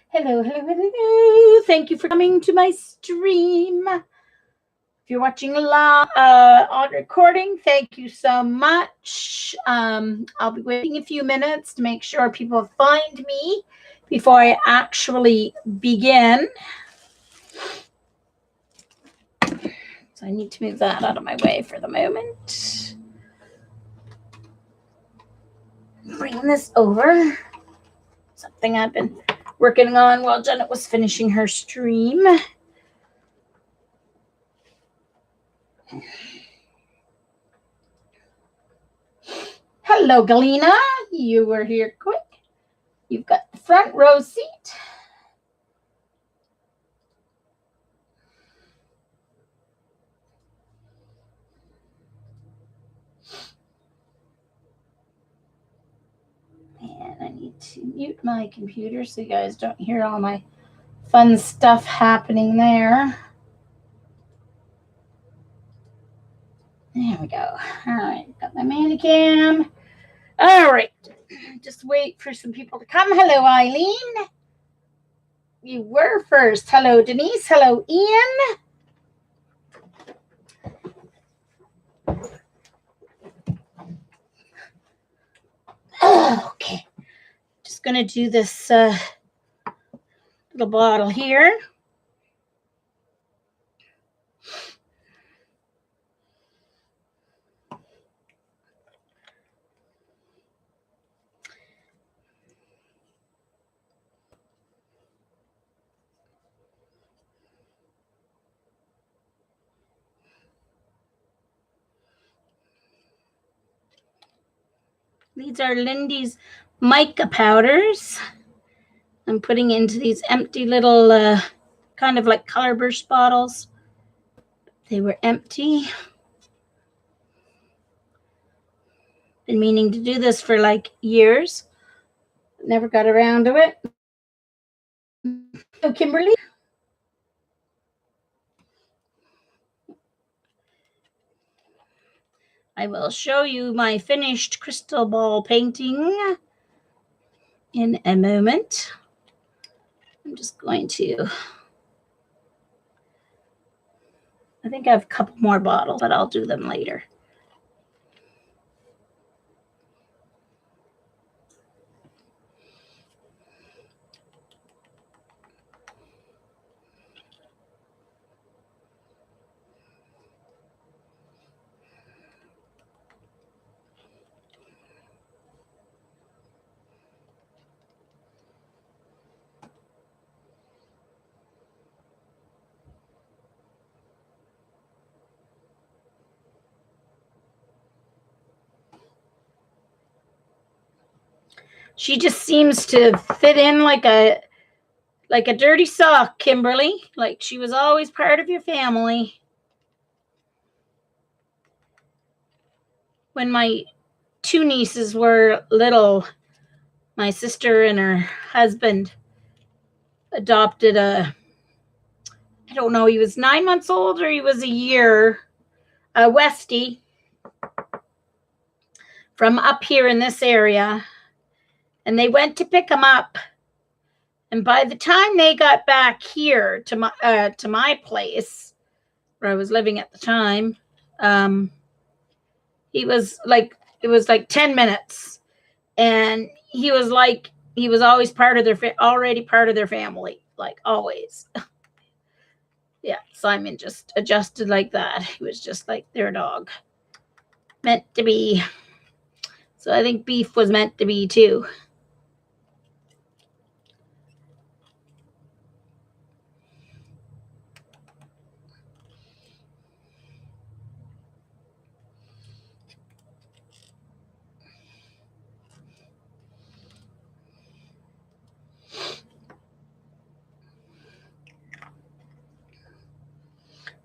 Hello, hello, hello. Thank you for coming to my stream. If you're watching live on recording, thank you so much. I'll be waiting a few minutes to make sure people find me before I actually begin. So I need to move that out of my way for the moment. Bring this over. Something I've been working on while Janet was finishing her stream. Hello, Galena. You were here quick. You've got the front row seat. And I need to mute my computer so you guys don't hear all my fun stuff happening there. There we go. All right, got my Manicam. All right, just wait for some people to come. Hello, Eileen. You were first. Hello, Denise. Hello, Ian. Okay, just gonna do this little bottle here. These are Lindy's mica powders. I'm putting into these empty little kind of like color burst bottles. They were empty. Been meaning to do this for like years. Never got around to it. Oh, Kimberly. I will show you my finished crystal ball painting in a moment. I'm just going to, I think I have a couple more bottles, but I'll do them later. She just seems to fit in like a dirty sock, Kimberly. Like she was always part of your family. When my two nieces were little, my sister and her husband adopted I don't know, he was 9 months old or he was a year, a Westie from up here in this area. And they went to pick him up. And by the time they got back here to my place where I was living at the time, it was like 10 minutes. And he was always already part of their family, like always. Yeah, Simon just adjusted like that. He was just like their dog. Meant to be. So I think Beef was meant to be too.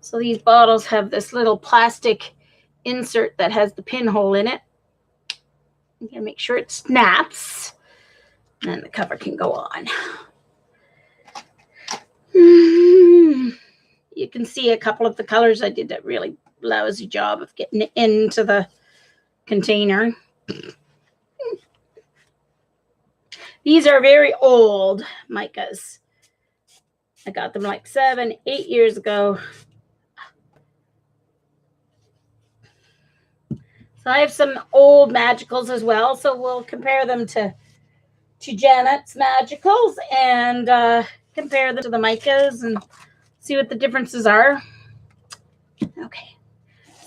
So these bottles have this little plastic insert that has the pinhole in it. You gotta make sure it snaps. And then the cover can go on. You can see a couple of the colors. I did a really lousy job of getting it into the container. These are very old micas. I got them like 7, 8 years ago. So I have some old magicals as well. So we'll compare them to Janet's magicals and compare them to the micas and see what the differences are. Okay.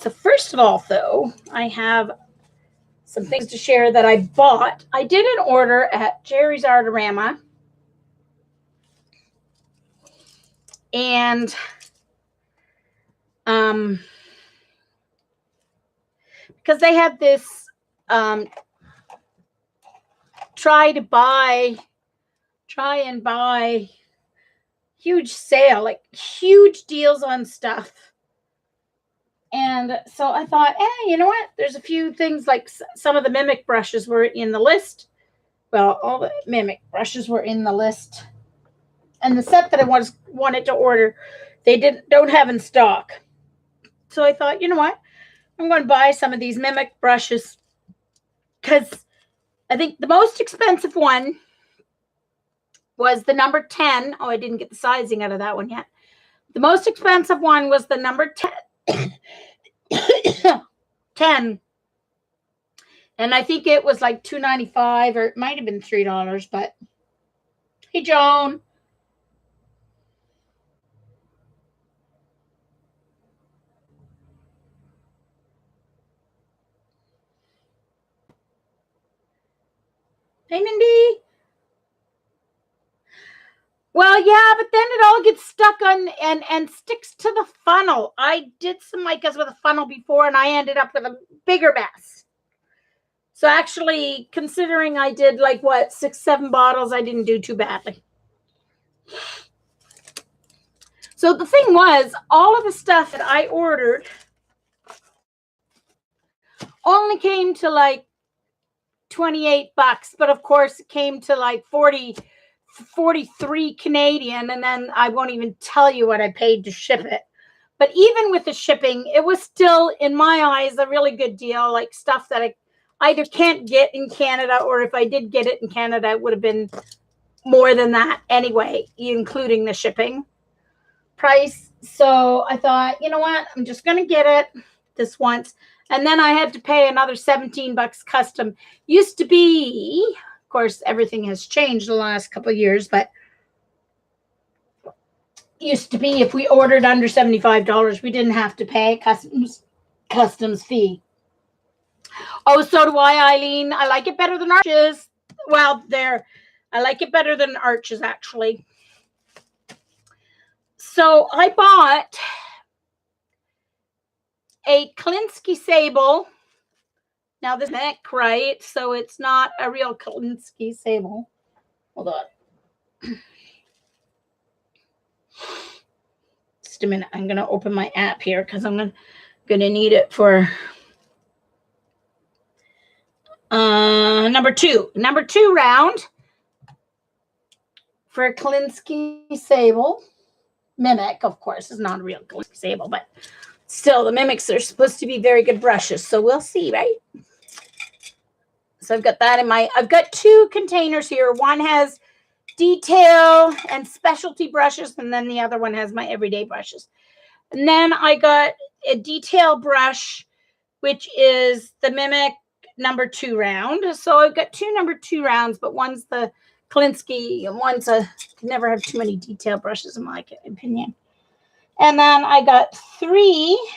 So first of all, though, I have some things to share that I bought. I did an order at Jerry's Artorama. And because they had this try and buy huge sale, like huge deals on stuff. And so I thought, hey, you know what? There's a few things, like some of the mimic brushes were in the list. Well, all the mimic brushes were in the list. And the set that I wanted to order, they don't have in stock. So I thought, you know what? I'm going to buy some of these mimic brushes because I think the most expensive one was the number 10. Oh, I didn't get the sizing out of that one yet. The most expensive one was the number 10. 10. And I think it was like $2.95, or it might have been $3, but hey, Joan. Hey, Mindy. Well, yeah, but then it all gets stuck on and sticks to the funnel. I did some micas with a funnel before, and I ended up with a bigger mess. So actually, considering I did like, 6, 7 bottles, I didn't do too badly. So the thing was, all of the stuff that I ordered only came to like $28, but of course it came to like 43 Canadian, and then I won't even tell you what I paid to ship it. But even with the shipping, it was still, in my eyes, a really good deal, like stuff that I either can't get in Canada, or if I did get it in Canada, it would have been more than that anyway, including the shipping price. So I thought, you know what, I'm just going to get it this once. And then I had to pay another $17 custom. Used to be, of course, everything has changed the last couple of years, but used to be if we ordered under $75, we didn't have to pay customs fee. Oh, so do I, Eileen. I like it better than arches. Well, I like it better than arches, actually. So I bought a Klinsky sable. Now this neck, right? So it's not a real Klinsky sable. Hold on. Just a minute. I'm going to open my app here because I'm going to need it for number 2. Number 2 round for a Klinsky sable. Mimic, of course, is not a real Klinsky sable, but still, the mimics are supposed to be very good brushes, so we'll see, right? So I've got that in I've got 2 containers here. One has detail and specialty brushes, and then the other one has my everyday brushes. And then I got a detail brush, which is the mimic number 2 round. So I've got 2 number 2 rounds, but one's the Klinsky and one's can never have too many detail brushes in my opinion. And then I got 3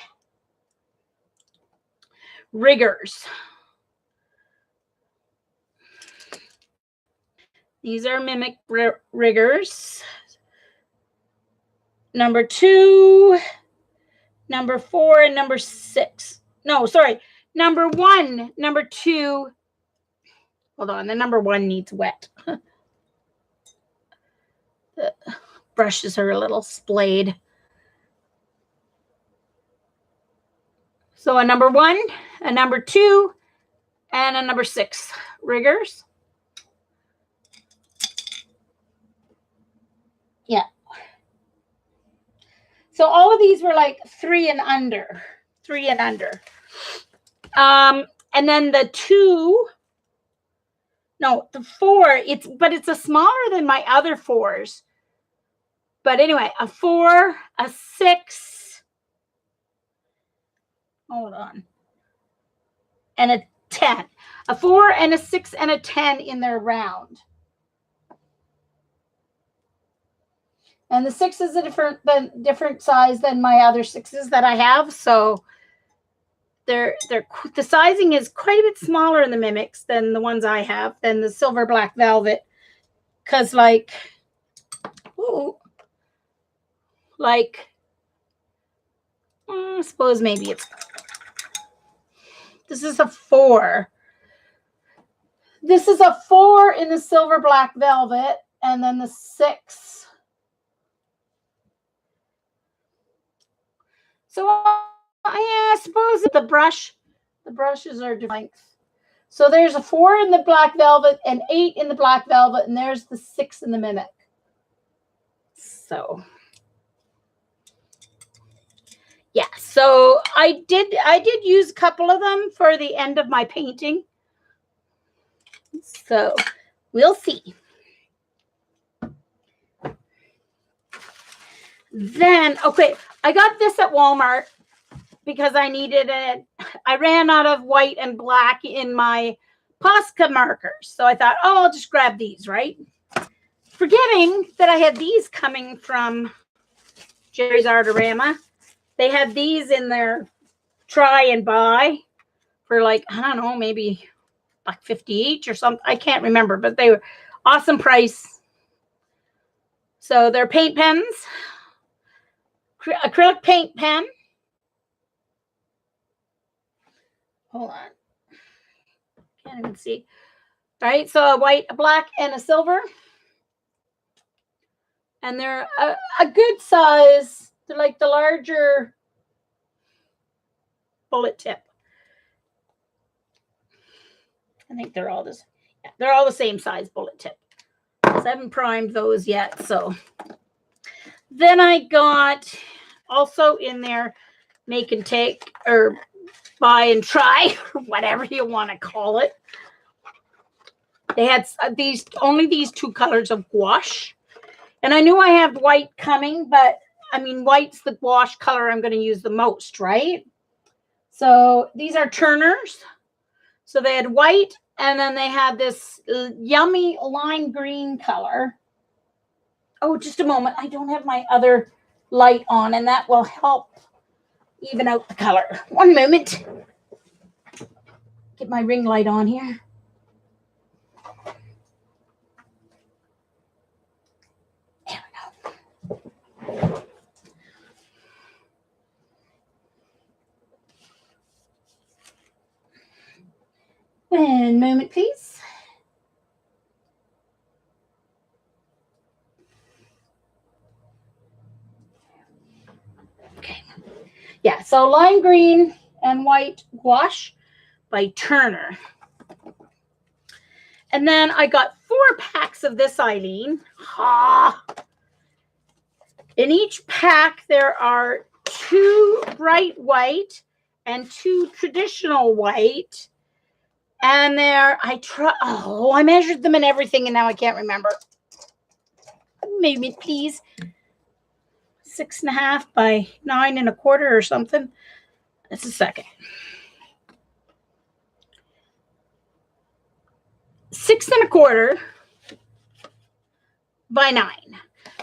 riggers. These are mimic riggers. Number 2, number 4, and number 6. No, sorry. Number 1, number 2. Hold on. The number 1 needs wet. The brushes are a little splayed. So a number 1, a number 2, and a number 6 riggers. Yeah. So all of these were like 3 and under. 3 and under. And then the 2 No, the 4, but it's a smaller than my other 4s. But anyway, a 4, a 6, hold on, and a 10. A 4 and a 6 and a 10 in their round. And the 6 is a different size than my other 6s that I have. So the sizing is quite a bit smaller in the Mimics than the ones I have, than the Silver Black Velvet. Because like, I suppose maybe this is a 4. This is a 4 in the Silver Black Velvet, and then the 6. So I suppose the brushes are different. So there's a 4 in the Black Velvet, and 8 in the Black Velvet, and there's the 6 in the Mimic. So yeah, so I did use a couple of them for the end of my painting. So we'll see. Then, okay, I got this at Walmart because I needed it. I ran out of white and black in my Posca markers. So I thought, oh, I'll just grab these, right? Forgetting that I had these coming from Jerry's Artorama. They had these in their try and buy for like, I don't know, maybe like $50 each or something. I can't remember, but they were awesome price. So they're paint pens, acrylic paint pen. Hold on. Can't even see. All right, so a white, a black, and a silver. And they're a good size. They're like the larger bullet tip. I think they're all this. Yeah, they're all the same size bullet tip. I haven't primed those yet. So then I got also in there make and take, or buy and try, or whatever you want to call it. They had only these 2 colors of gouache. And I knew I have white coming, but I mean, white's the gouache color I'm going to use the most, right? So these are Turners. So they had white, and then they had this yummy lime green color. Oh, just a moment. I don't have my other light on, and that will help even out the color. One moment. Get my ring light on here. There we go. One moment, please. Okay. Yeah, so lime green and white gouache by Turner. And then I got 4 packs of this, Eileen. In each pack, there are 2 bright white and 2 traditional white. And I measured them and everything, and now I can't remember. Maybe, please. 6.5 by 9.25 or something. Just a second. 6.25 by 9.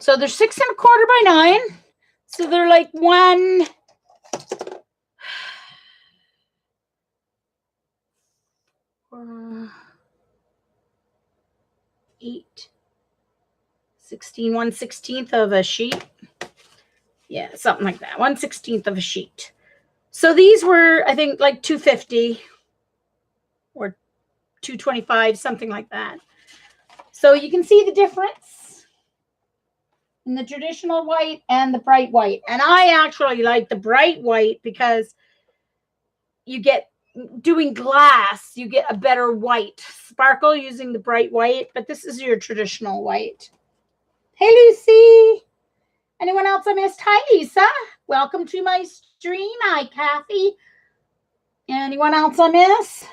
So they're 6.25 by 9. So they're like 1. 8, 16, 1/16 of a sheet. Yeah, something like that. 1/16 of a sheet. So these were, I think, like $2.50 or $2.25, something like that. So you can see the difference in the traditional white and the bright white. And I actually like the bright white because you get, doing glass, you get a better white sparkle using the bright white, but this is your traditional white. Hey, Lucy. Anyone else I missed? Hi, Lisa. Welcome to my stream. Hi, Kathy. Anyone else I miss?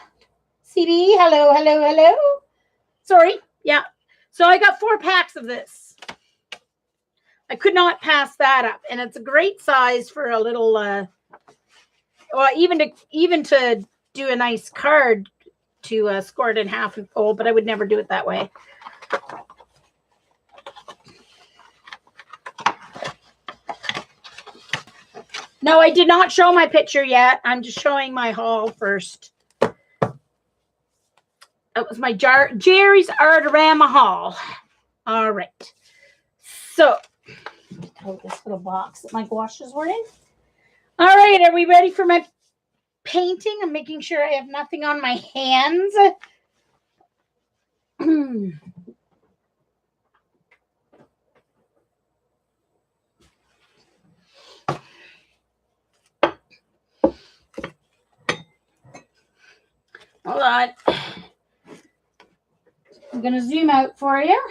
CB, hello, hello, hello. Sorry. Yeah. So I got 4 packs of this. I could not pass that up. And it's a great size for a little, well, even to do a nice card to score it in half and fold, but I would never do it that way. No, I did not show my picture yet. I'm just showing my haul first. That was my Jerry's Artorama haul. All right. So, throw this little box that my gouaches were in. All right, are we ready for my painting? I'm making sure I have nothing on my hands. Hold on. I'm going to zoom out for you.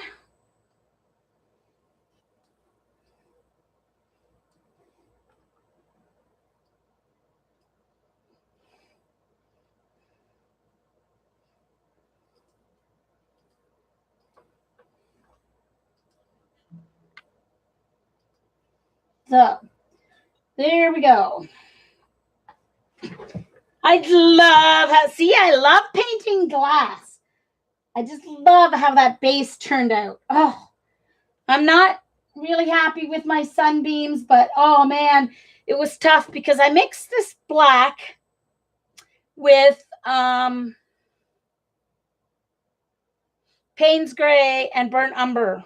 So, there we go. I love painting glass. I just love how that base turned out. Oh, I'm not really happy with my sunbeams, but oh man, it was tough because I mixed this black with Payne's Gray and Burnt Umber.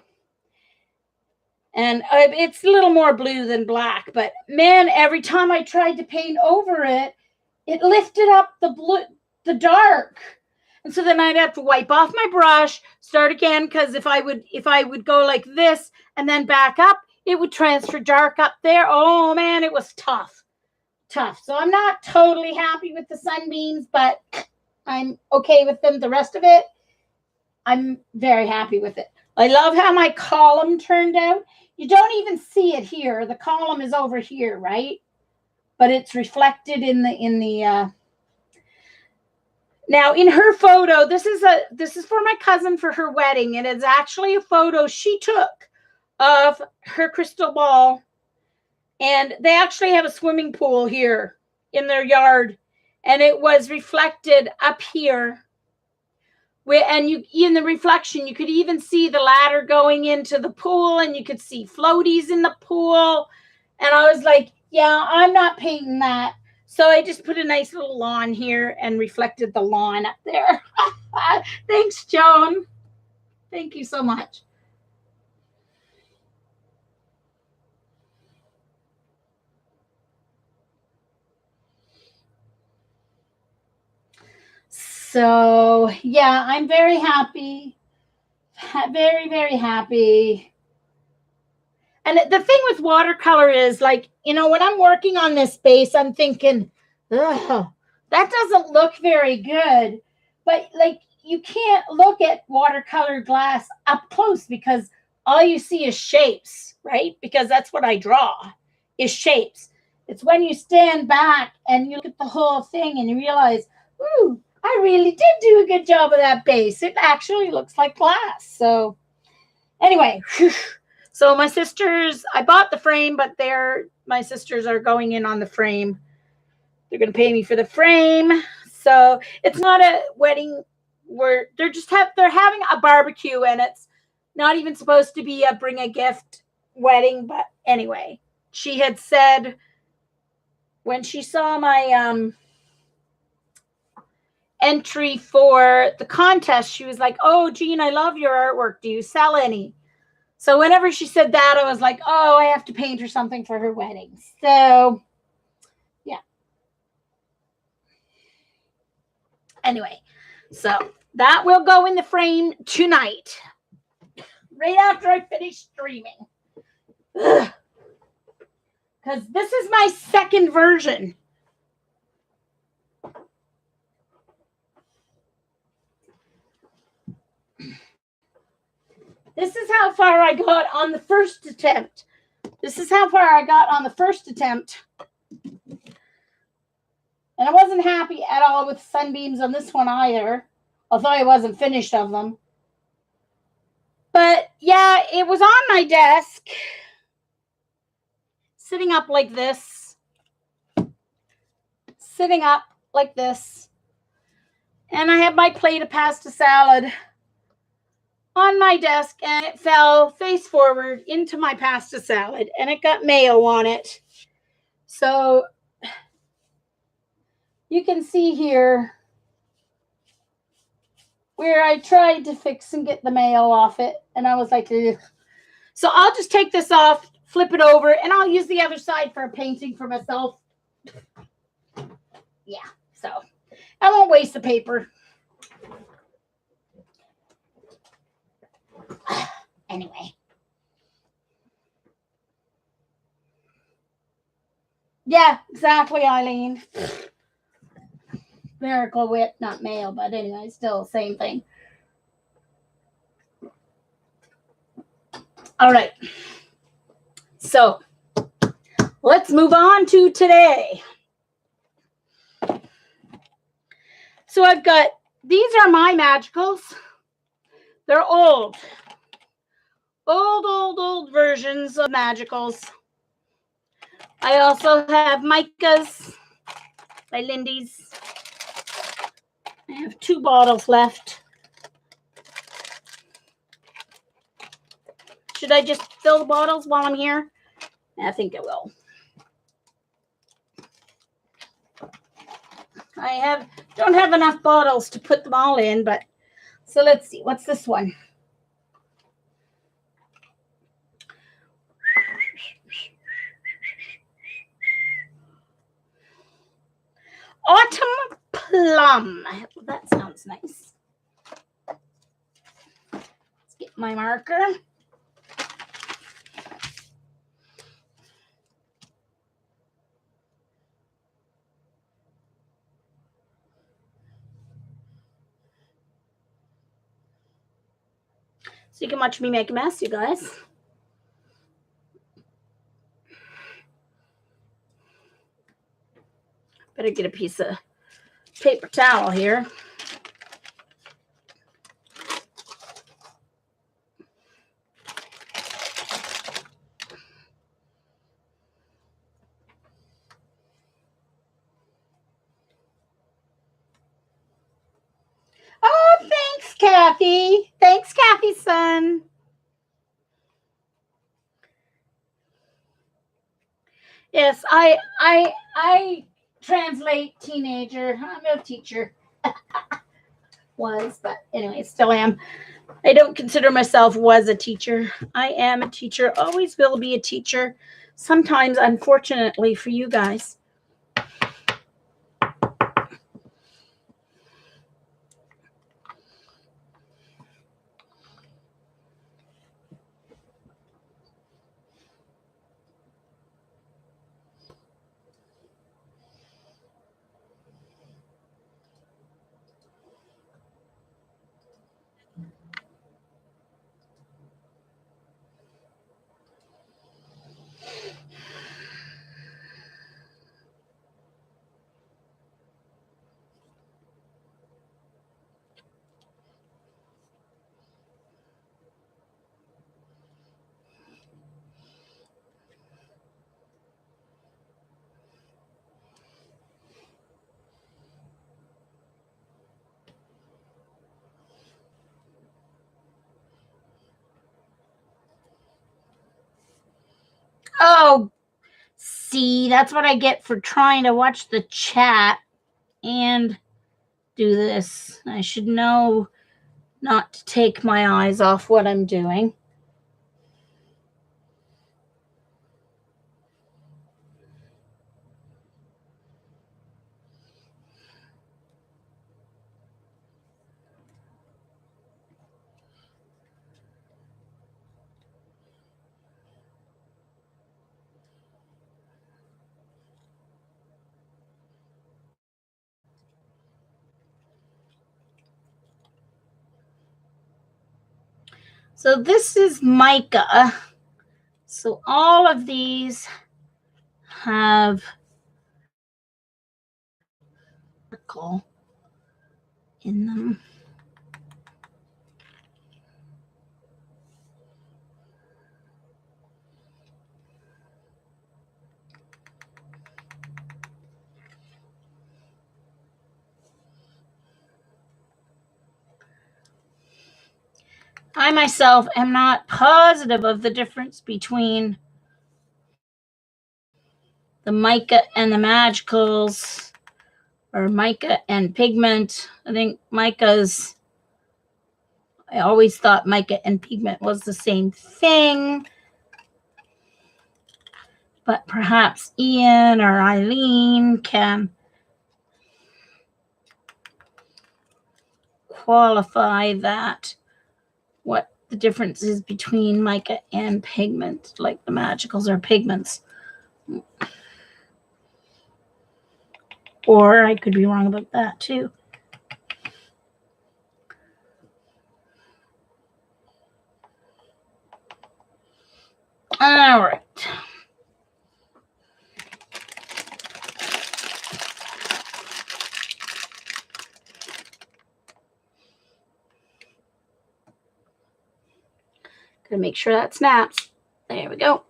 And it's a little more blue than black, but man, every time I tried to paint over it, it lifted up the dark. And so then I'd have to wipe off my brush, start again, because if I would go like this and then back up, it would transfer dark up there. Oh man, it was tough. So I'm not totally happy with the sunbeams, but I'm okay with them. The rest of it, I'm very happy with it. I love how my column turned out. You don't even see it here. The column is over here, right? But it's reflected in the now in her photo, this is for my cousin for her wedding, and it's actually a photo she took of her crystal ball. And they actually have a swimming pool here in their yard, and it was reflected up here. And in the reflection, you could even see the ladder going into the pool, and you could see floaties in the pool. And I was like, yeah, I'm not painting that. So I just put a nice little lawn here and reflected the lawn up there. Thanks, Joan. Thank you so much. So, yeah, I'm very happy. Very, very happy. And the thing with watercolor is, like, you know, when I'm working on this base, I'm thinking, ugh, that doesn't look very good. But, like, you can't look at watercolor glass up close because all you see is shapes, right? Because that's what I draw, is shapes. It's when you stand back and you look at the whole thing and you realize, ooh, I really did do a good job of that base. It actually looks like glass. So, anyway, whew. So my sisters, I bought the frame, but my sisters are going in on the frame. They're going to pay me for the frame. So it's not a wedding where they're having a barbecue, and it's not even supposed to be a bring a gift wedding. But anyway, she had said when she saw my entry for the contest, she was like, oh, Jean, I love your artwork. Do you sell any? So whenever she said that, I was like, oh, I have to paint her something for her wedding. So, yeah. Anyway, so that will go in the frame tonight, right after I finish streaming. Because this is my second version. This is how far I got on the first attempt. And I wasn't happy at all with sunbeams on this one either, although I wasn't finished of them. But yeah, it was on my desk, sitting up like this, sitting up like this. And I had my plate of pasta salad on my desk, and it fell face forward into my pasta salad, and it got mayo on it. So you can see here where I tried to fix and get the mayo off it, and I was like, ugh. So I'll just take this off, flip it over, and I'll use the other side for a painting for myself. Yeah, so I won't waste the paper. Anyway. Yeah, exactly, Eileen. Miracle Whip, not mayo, but anyway, still same thing. All right. So let's move on to today. So I've got, these are my magicals. They're old versions of magicals. I also have micas by Lindy's. I have 2 bottles left. Should I just fill the bottles while I'm here? I think I will. I don't have enough bottles to put them all in, but so let's see. What's this one? Autumn Plum. That sounds nice. Let's get my marker. So you can watch me make a mess, you guys. Better get a piece of paper towel here. Oh, thanks, Kathy. Thanks, Kathy's son. Yes, I translate teenager. I'm a teacher. Was, but anyway, still am. I don't consider myself was a teacher. I am a teacher, always will be a teacher. Sometimes, unfortunately for you guys. Oh, see, that's what I get for trying to watch the chat and do this. I should know not to take my eyes off what I'm doing. So this is mica. So all of these have charcoal in them. I myself am not positive of the difference between the mica and the magicals, or mica and pigment. I think micas, I always thought mica and pigment was the same thing. But perhaps Ian or Eileen can qualify that, what the difference is between mica and pigment, like the magicals are pigments. Or I could be wrong about that too. All right. Gotta make sure that snaps. There we go.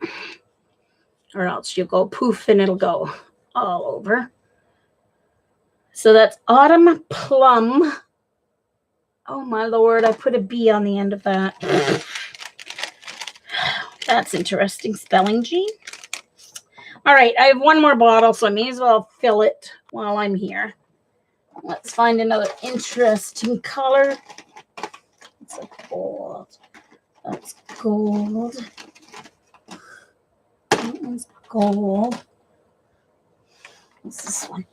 Or else you'll go poof and it'll go all over. So that's Autumn Plum. Oh my Lord, I put a B on the end of that. That's interesting spelling, Jean. All right, I have one more bottle, so I may as well fill it while I'm here. Let's find another interesting color. It's a gold. That's gold. That one's gold. What's this one?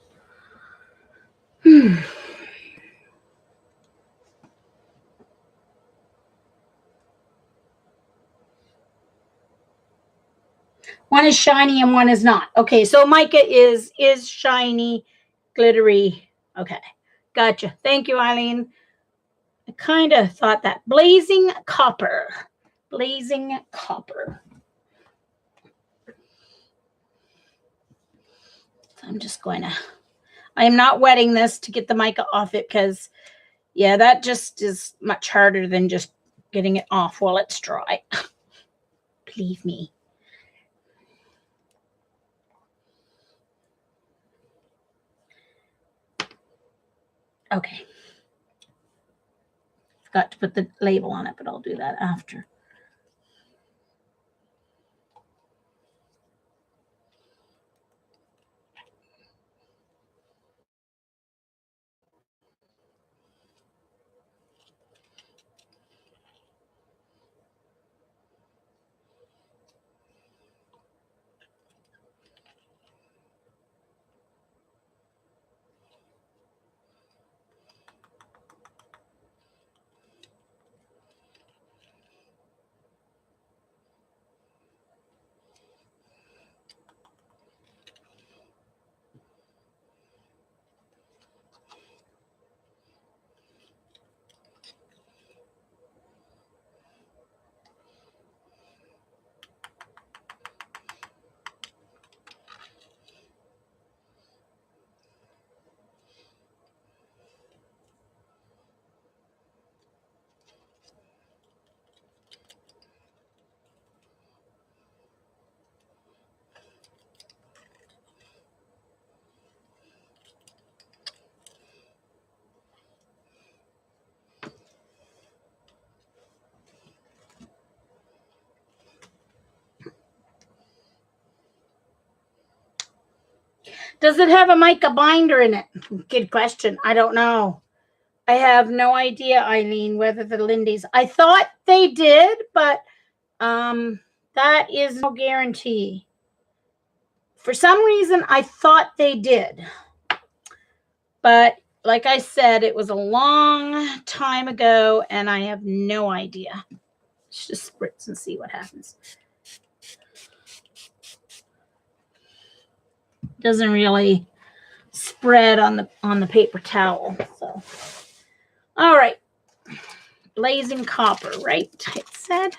One is shiny and one is not. Okay, so mica is shiny, glittery. Okay, gotcha. Thank you, Eileen. I kind of thought that. Blazing copper. Blazing copper. So I'm just going to, I am not wetting this to get the mica off it because, yeah, that just is much harder than just getting it off while it's dry. Believe me. Okay. Forgot to put the label on it, but I'll do that after. Does it have a mica binder in it? Good question. I don't know. I have no idea, Eileen, whether the Lindy's. I thought they did, but that is no guarantee. For some reason, I thought they did. But like I said, it was a long time ago, and I have no idea. Let's just spritz and see what happens. Doesn't really spread on the paper towel. So, all right, blazing copper, right? It said.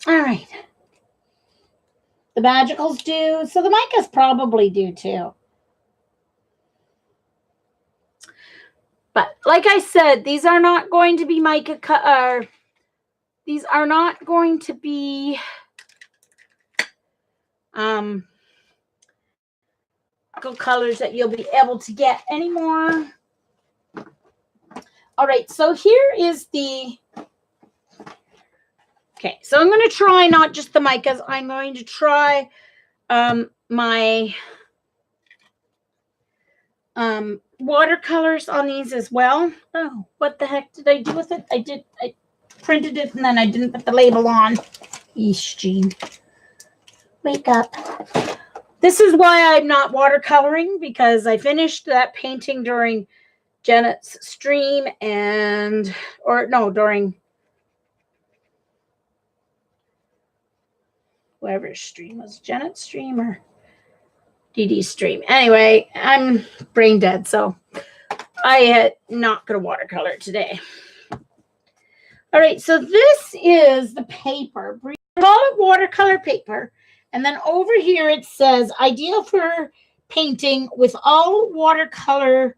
All right. The magicals do. So the micas probably do too. But like I said, these are not going to be mica these are not going to be colors that you'll be able to get anymore. All right, so here is the, okay, so I'm going to try not just the micas. I'm going to try my watercolors on these as well. Oh, what the heck did I do with it? I printed it and then I didn't put the label on. Yeesh, Jean. Wake up. This is why I'm not watercoloring, because I finished that painting during Janet's stream during whoever's stream was, Janet's stream or Dee Dee's stream. Anyway, I'm brain dead, so I had not going to watercolor today. All right, so this is the paper. We call it watercolor paper. And then over here it says, ideal for painting with all watercolor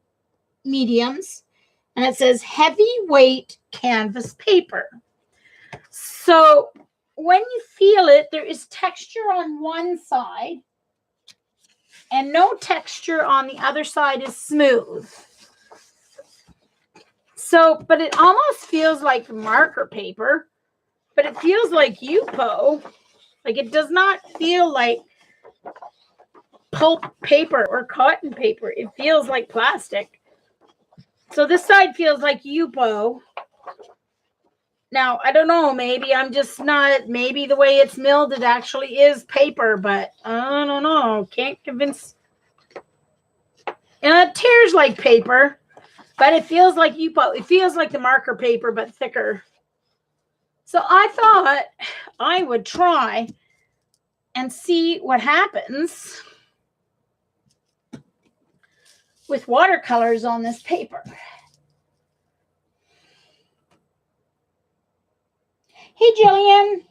mediums. And it says heavyweight canvas paper. So when you feel it, there is texture on one side and no texture on the other side, is smooth. So, but it almost feels like marker paper, but it feels like Yupo. Like, it does not feel like pulp paper or cotton paper. It feels like plastic. So this side feels like Yupo. Now, I don't know, maybe I'm just not, maybe the way it's milled, it actually is paper, but I don't know. Can't convince. And it tears like paper, but it feels like Yupo. It feels like the marker paper, but thicker. So I thought I would try and see what happens with watercolors on this paper. Hey, Jillian.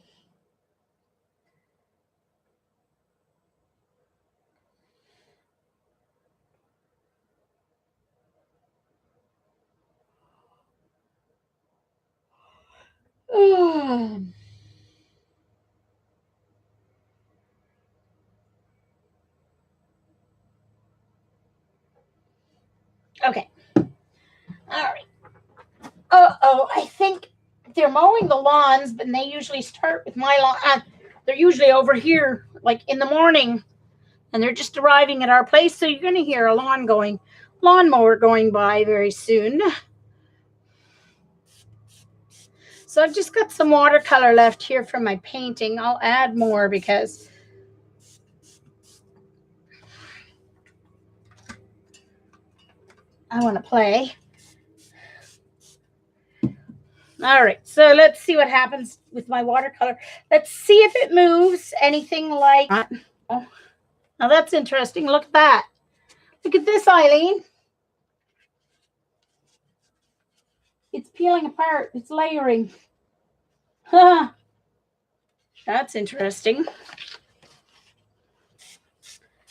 Okay. All right. Uh-oh, I think they're mowing the lawns, but they usually start with my lawn. They're usually over here, like in the morning, and they're just arriving at our place. So you're going to hear a lawnmower going by very soon. So I've just got some watercolor left here from my painting. I'll add more because I want to play. All right, so let's see what happens with my watercolor. Let's see if it moves anything like. Oh, now that's interesting. Look at that. Look at this, Eileen. It's peeling apart. It's layering. Huh. That's interesting. I'm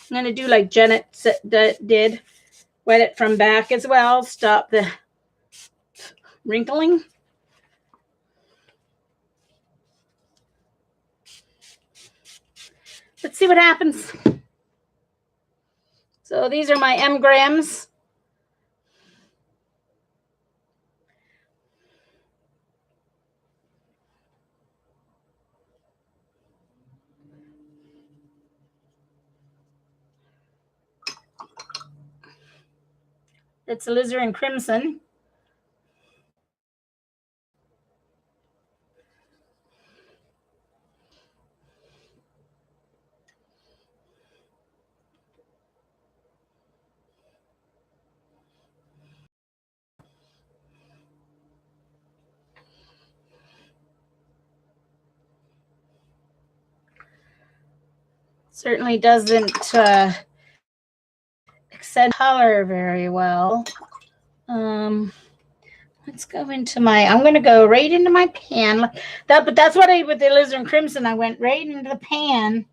going to do like Janet did. Wet it from back as well. Stop the wrinkling. Let's see what happens. So these are my M-grams. It's alizarin crimson. Certainly doesn't accent color very well. Let's go into my, I'm going to go right into my pan. But that's what I, with the alizarin crimson, I went right into the pan.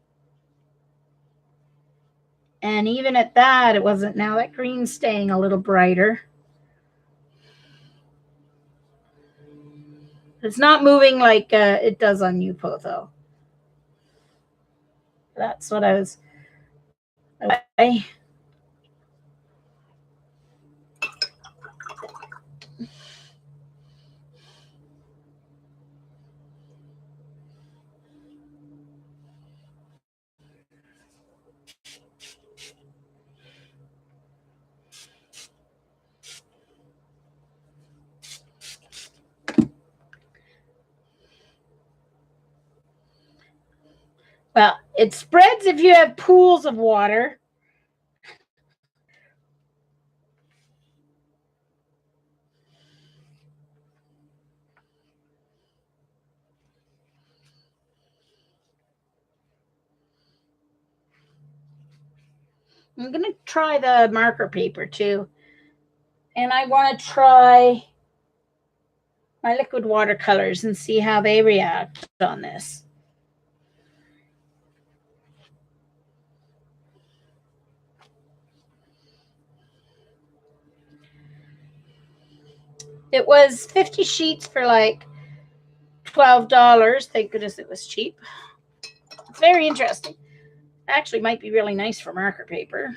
And even at that, it wasn't, now that green's staying a little brighter. It's not moving like it does on Yupo, though. That's what I was. Well, it spreads if you have pools of water. I'm going to try the marker paper too. And I want to try my liquid watercolors and see how they react on this. It was 50 sheets for like $12. Thank goodness it was cheap. It's very interesting. Actually might be really nice for marker paper.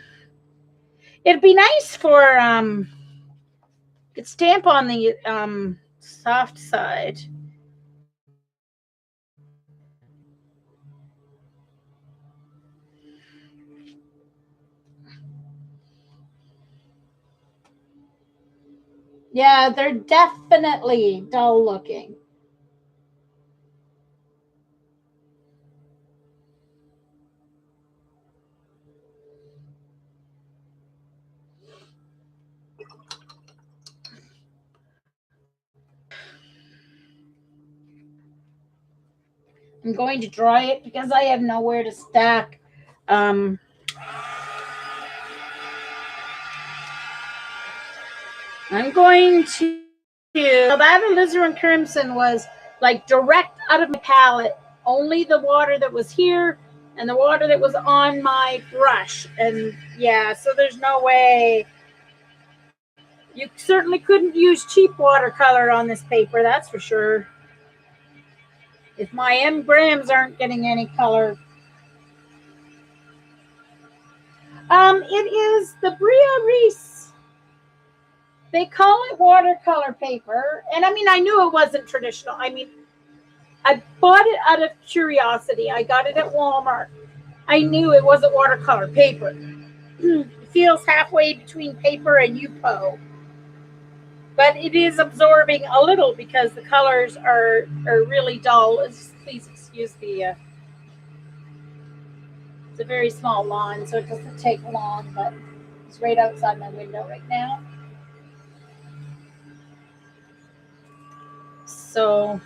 It'd be nice for could stamp on the soft side. Yeah, they're definitely dull looking. I'm going to dry it because I have nowhere to stack. I'm going to. That alizarin crimson was like direct out of my palette. Only the water that was here and the water that was on my brush. And yeah, so there's no way. You certainly couldn't use cheap watercolor on this paper, that's for sure. If my M grams aren't getting any color. It is the Bria Reese. They call it watercolor paper. And I mean, I knew it wasn't traditional. I mean, I bought it out of curiosity. I got it at Walmart. I knew it wasn't watercolor paper. It feels halfway between paper and Yupo. But it is absorbing a little because the colors are really dull. Please excuse the... it's a very small lawn, so it doesn't take long, but it's right outside my window right now. So...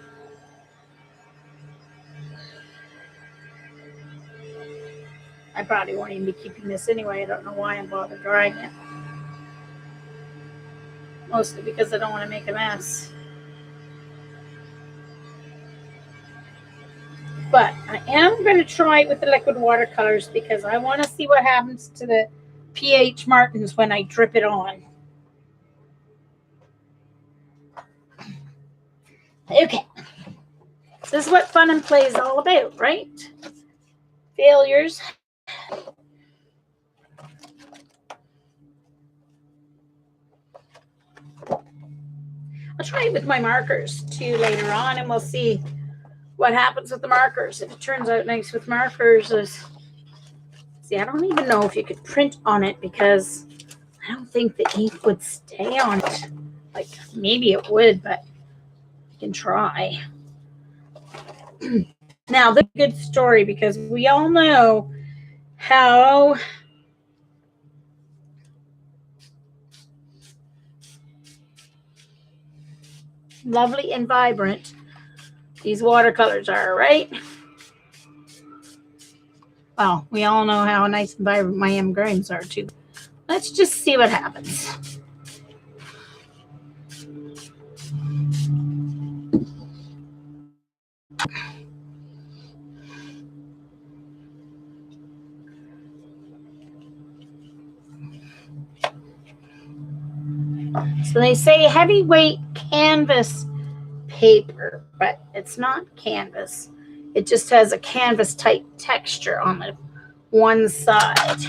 I probably won't even be keeping this anyway. I don't know why I'm bothered drying it. Mostly because I don't want to make a mess. But I am going to try it with the liquid watercolors because I want to see what happens to the PH Martins when I drip it on. Okay. This is what fun and play is all about, right? Failures. I'll try it with my markers too later on, and we'll see what happens with the markers. If it turns out nice with markers, see, I don't even know if you could print on it because I don't think the ink would stay on it. Like, maybe it would, but you can try. Now, the good story, because we all know how lovely and vibrant these watercolors are, right? Well, we all know how nice and vibrant my M grains are too. Let's just see what happens. So they say heavyweight canvas paper, but it's not canvas. It just has a canvas type texture on the one side.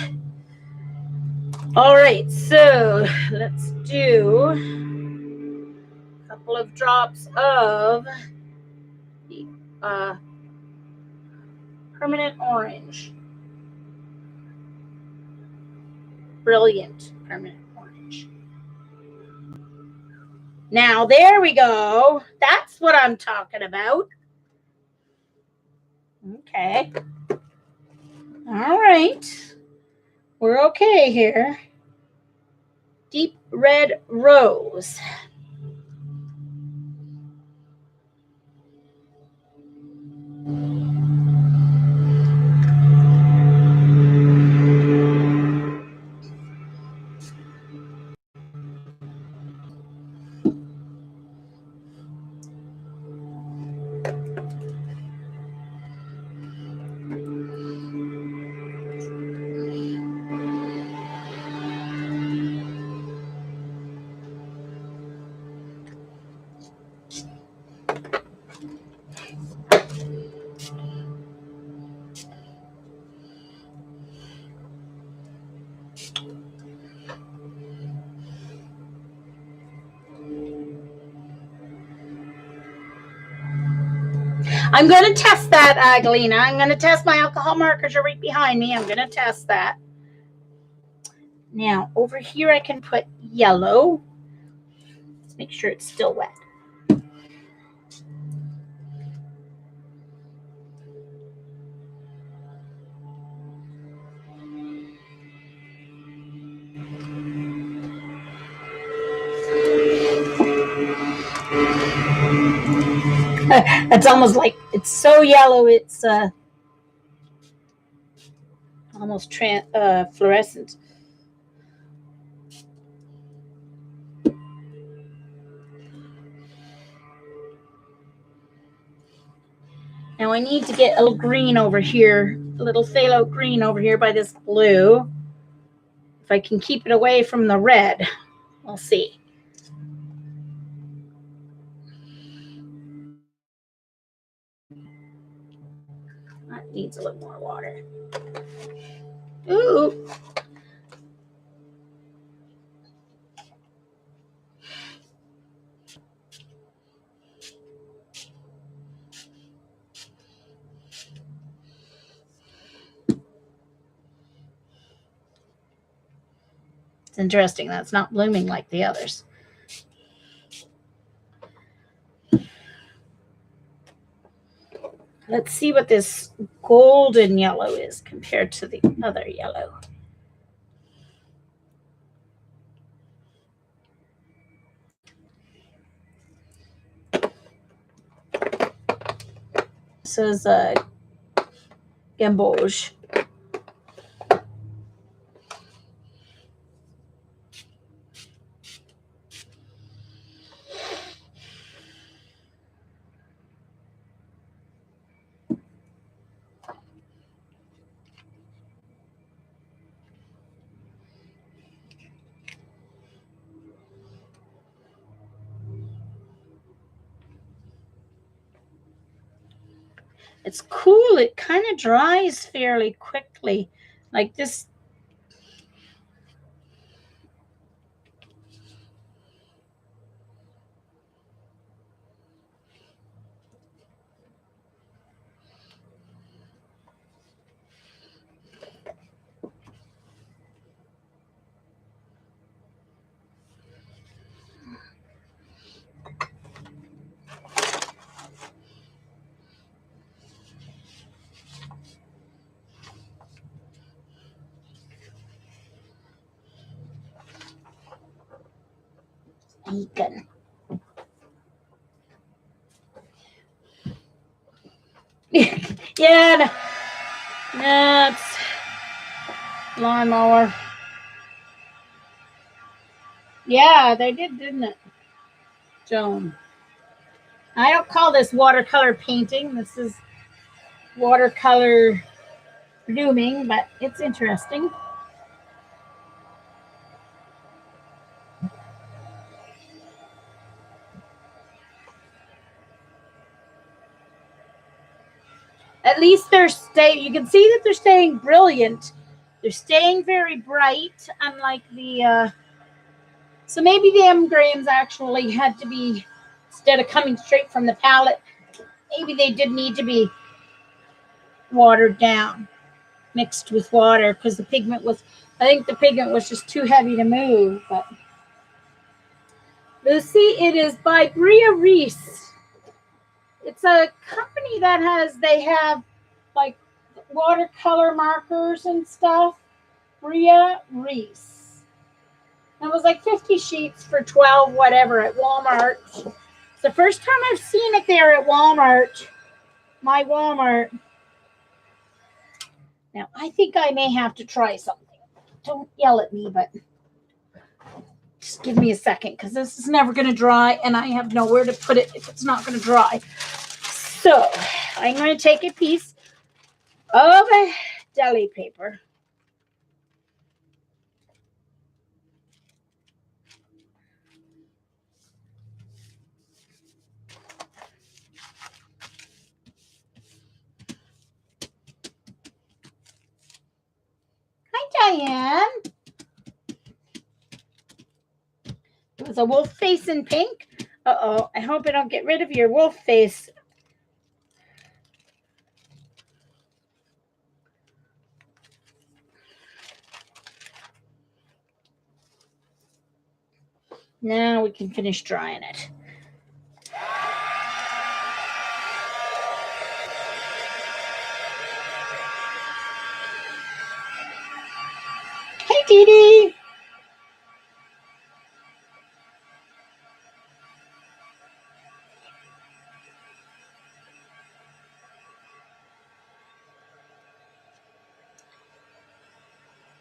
All right, so let's do a couple of drops of the permanent orange. Brilliant permanent orange. Now, there we go. That's what I'm talking about. Okay. All right. We're okay here. Deep red rose. I'm going to test that, Galena. I'm going to test my alcohol markers are right behind me. I'm going to test that. Now, over here I can put yellow. Let's make sure it's still wet. It's almost like it's so yellow it's almost fluorescent. Now I need to get a little green over here, a little phthalo green over here by this blue. If I can keep it away from the red, we'll see. That needs a little more water. Ooh. It's interesting. That's not blooming like the others. Let's see what this golden yellow is compared to the other yellow. This is a gamboge. It's cool. It kind of dries fairly quickly. Like this. Bacon. Yeah, that's lawnmower. Yeah, they did, didn't it, Joan? I don't call this watercolor painting. This is watercolor blooming, but it's interesting. At least they're staying, you can see that they're staying brilliant. They're staying very bright, unlike the, so maybe the M-grams actually had to be, instead of coming straight from the palette, maybe they did need to be watered down, mixed with water, because the pigment was, I think the pigment was just too heavy to move. But Lucy, it is by Bria Reese. It's a company that they have like watercolor markers and stuff. Bria Reese. It was like 50 sheets for 12 whatever at Walmart. It's the first time I've seen it there at Walmart. My Walmart. Now, I think I may have to try something. Don't yell at me, but just give me a second, because this is never going to dry, and I have nowhere to put it if it's not going to dry. So, I'm going to take a piece of deli paper. Hi, Diane. It was a wolf face in pink. Uh-oh, I hope I don't get rid of your wolf face. Now we can finish drying it. Hey, Dee Dee.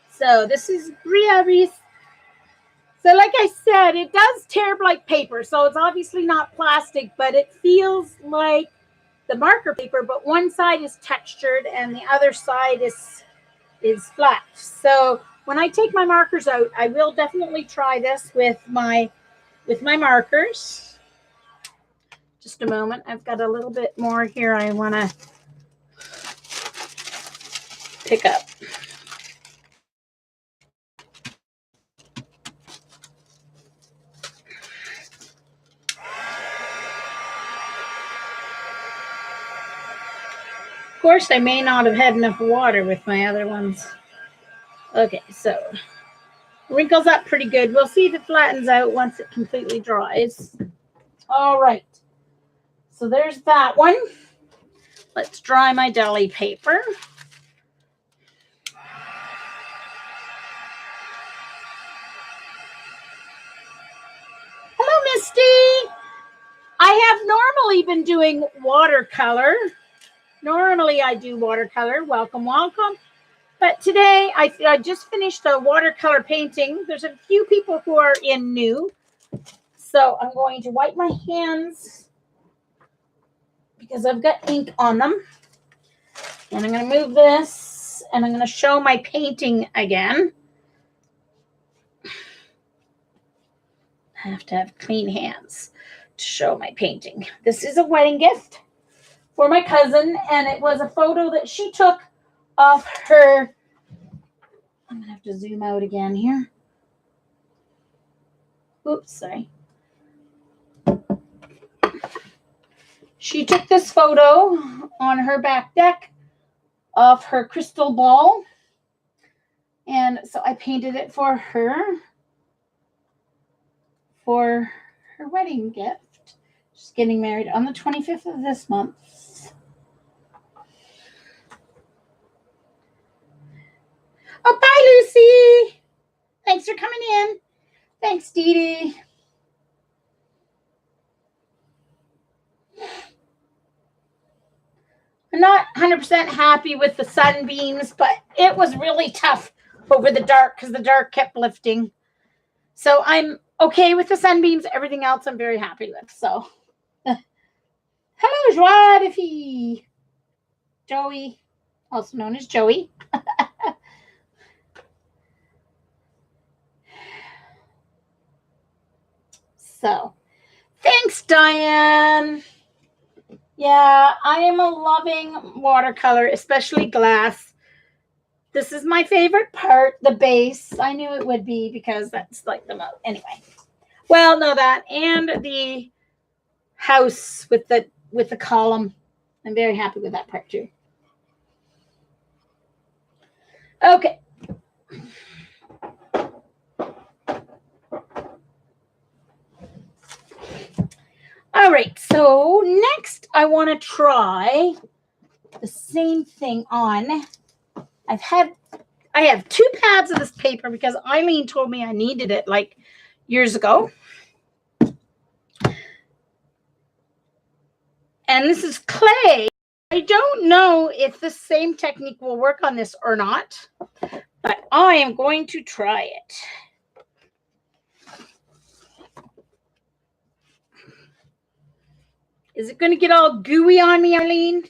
So this is Bria Reese. So like I said, it does tear like paper. So it's obviously not plastic, but it feels like the marker paper, but one side is textured and the other side is flat. So when I take my markers out, I will definitely try this with my markers. Just a moment. I've got a little bit more here I want to pick up. Of course, I may not have had enough water with my other ones. Okay, so wrinkles up pretty good. We'll see if it flattens out once it completely dries. All right. So there's that one. Let's dry my deli paper. Hello, Misty. I have normally been doing watercolor. Normally I do watercolor. Welcome, welcome. But today I just finished a watercolor painting. There's a few people who are in new. So I'm going to wipe my hands because I've got ink on them. And I'm going to move this and I'm going to show my painting again. I have to have clean hands to show my painting. This is a wedding gift for my cousin, and it was a photo that she took of her. I'm going to have to zoom out again here. Oops, sorry. She took this photo on her back deck of her crystal ball. And so I painted it for her wedding gift. She's getting married on the 25th of this month. Oh, bye, Lucy. Thanks for coming in. Thanks, Dee Dee. I'm not 100% happy with the sunbeams, but it was really tough over the dark because the dark kept lifting. So I'm okay with the sunbeams. Everything else I'm very happy with. So, hello, Joie de Fille. Joey, also known as Joey. So, thanks, Diane. Yeah, I am a loving watercolor, especially glass. This is my favorite part, the base. I knew it would be because that's like the most. Anyway, well, no, that and the house with the column. I'm very happy with that part too. Okay. All right. So next, I want to try the same thing on. I have 2 pads of this paper because Eileen told me I needed it like years ago. And this is clay. I don't know if the same technique will work on this or not, but I am going to try it. Is it going to get all gooey on me, Eileen?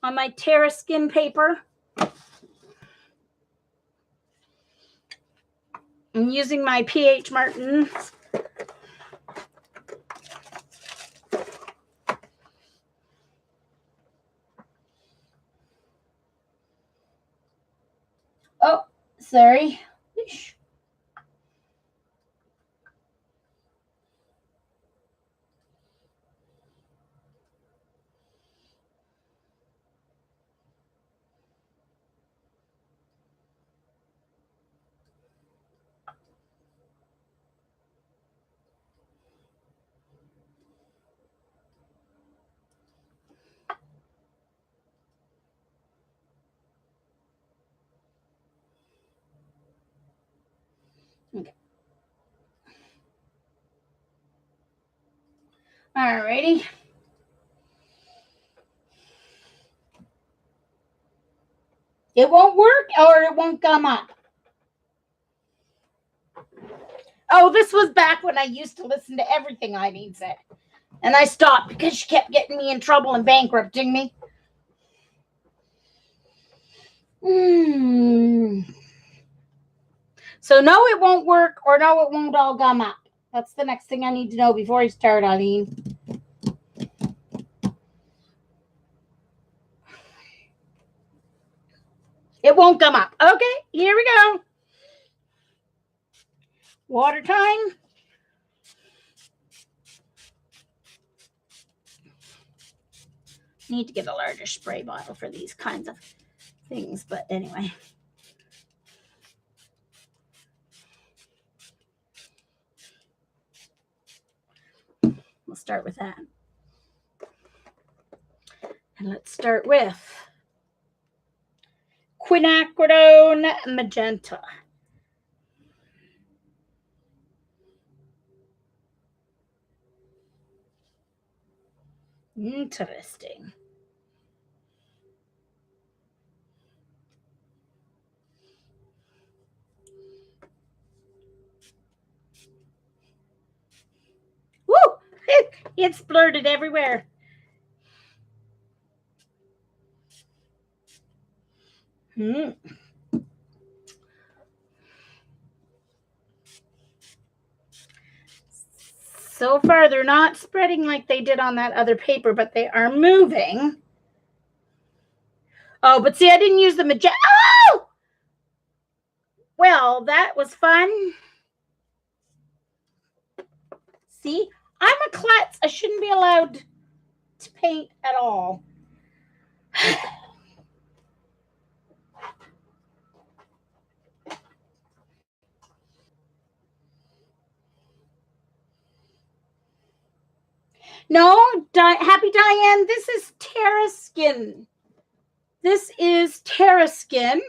On my Terra Skin paper? I'm using my PH Martins. Oh, sorry. Okay. All righty. It won't work or it won't come up. Oh, this was back when I used to listen to everything Eileen said. And I stopped because she kept getting me in trouble and bankrupting me. So no, it won't work, or no, it won't all gum up. That's the next thing I need to know before I start, Eileen. It won't come up. Okay, here we go. Water time. Need to get a larger spray bottle for these kinds of things, but anyway. We'll start with that. And let's start with quinacridone magenta. Interesting. Woo! It's blurted everywhere. So far, they're not spreading like they did on that other paper, but they are moving. Oh, but see, I didn't use the magenta. Oh! Well, that was fun. See, I'm a klutz. I shouldn't be allowed to paint at all. No, Happy Diane, this is Terra Skin. This is Terra Skin.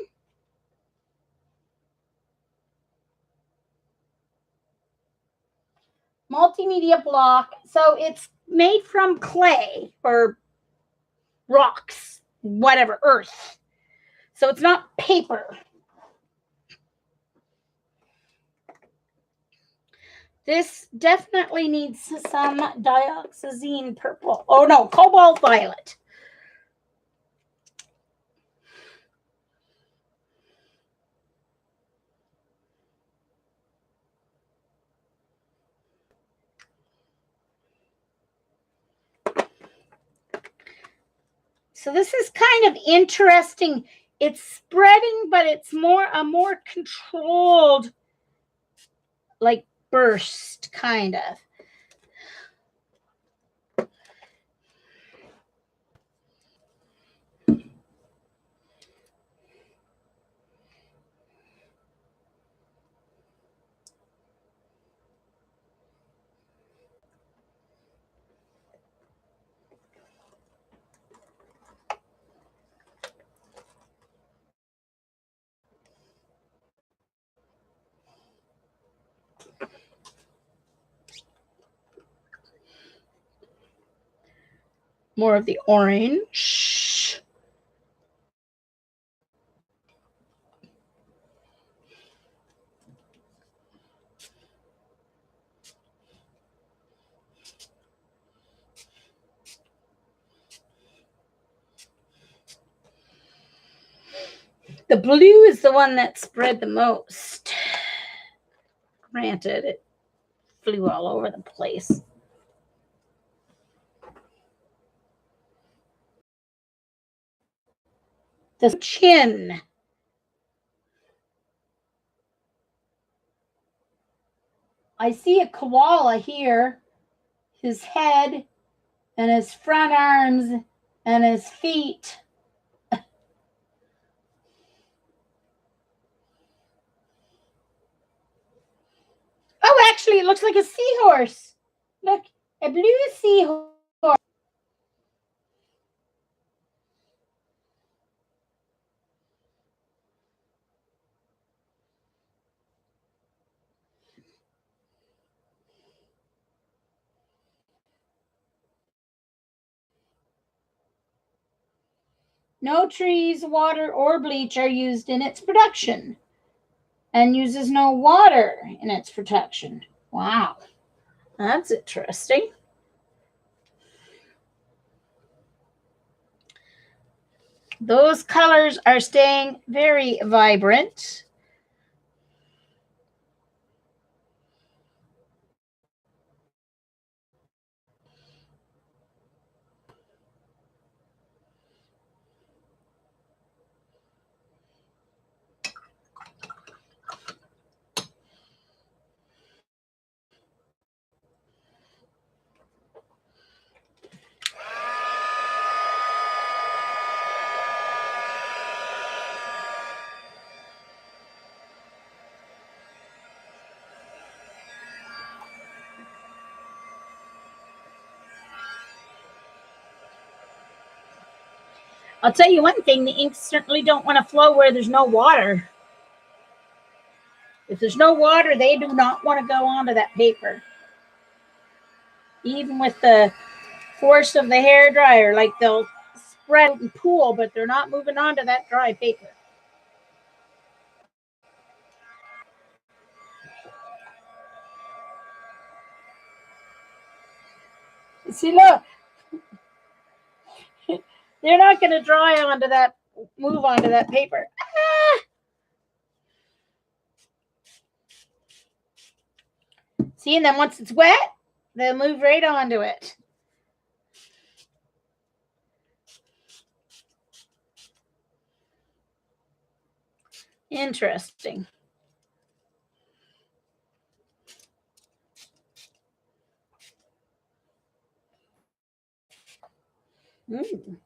Multimedia block. So it's made from clay or rocks, whatever, earth. So it's not paper. This definitely needs some dioxazine purple. Oh no, cobalt violet. So this is kind of interesting. It's spreading, but it's a more controlled, like burst, kind of. More of the orange. The blue is the one that spread the most. Granted, it flew all over the place. The chin. I see a koala here. His head and his front arms and his feet. Oh, actually, it looks like a seahorse. Look, a blue seahorse. No trees, water, or bleach are used in its production and uses no water in its production. Wow, that's interesting. Those colors are staying very vibrant. I'll tell you one thing, the inks certainly don't want to flow where there's no water. If there's no water, they do not want to go onto that paper. Even with the force of the hair dryer, like they'll spread and pool, but they're not moving onto that dry paper. See, look, they're not going to dry onto that, move onto that paper. Ah! See, and then once it's wet, they'll move right onto it. Interesting. Mm.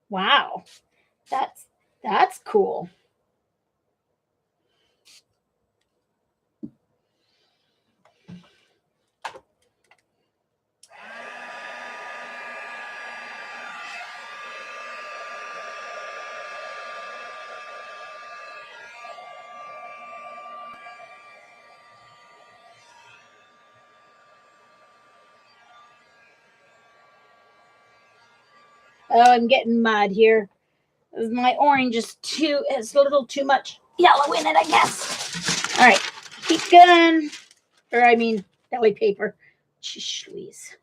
Wow, that's cool. Oh, I'm getting mud here. My orange is it's a little too much yellow in it, I guess. All right, keep going. Or I mean, deli paper. Jeez Louise.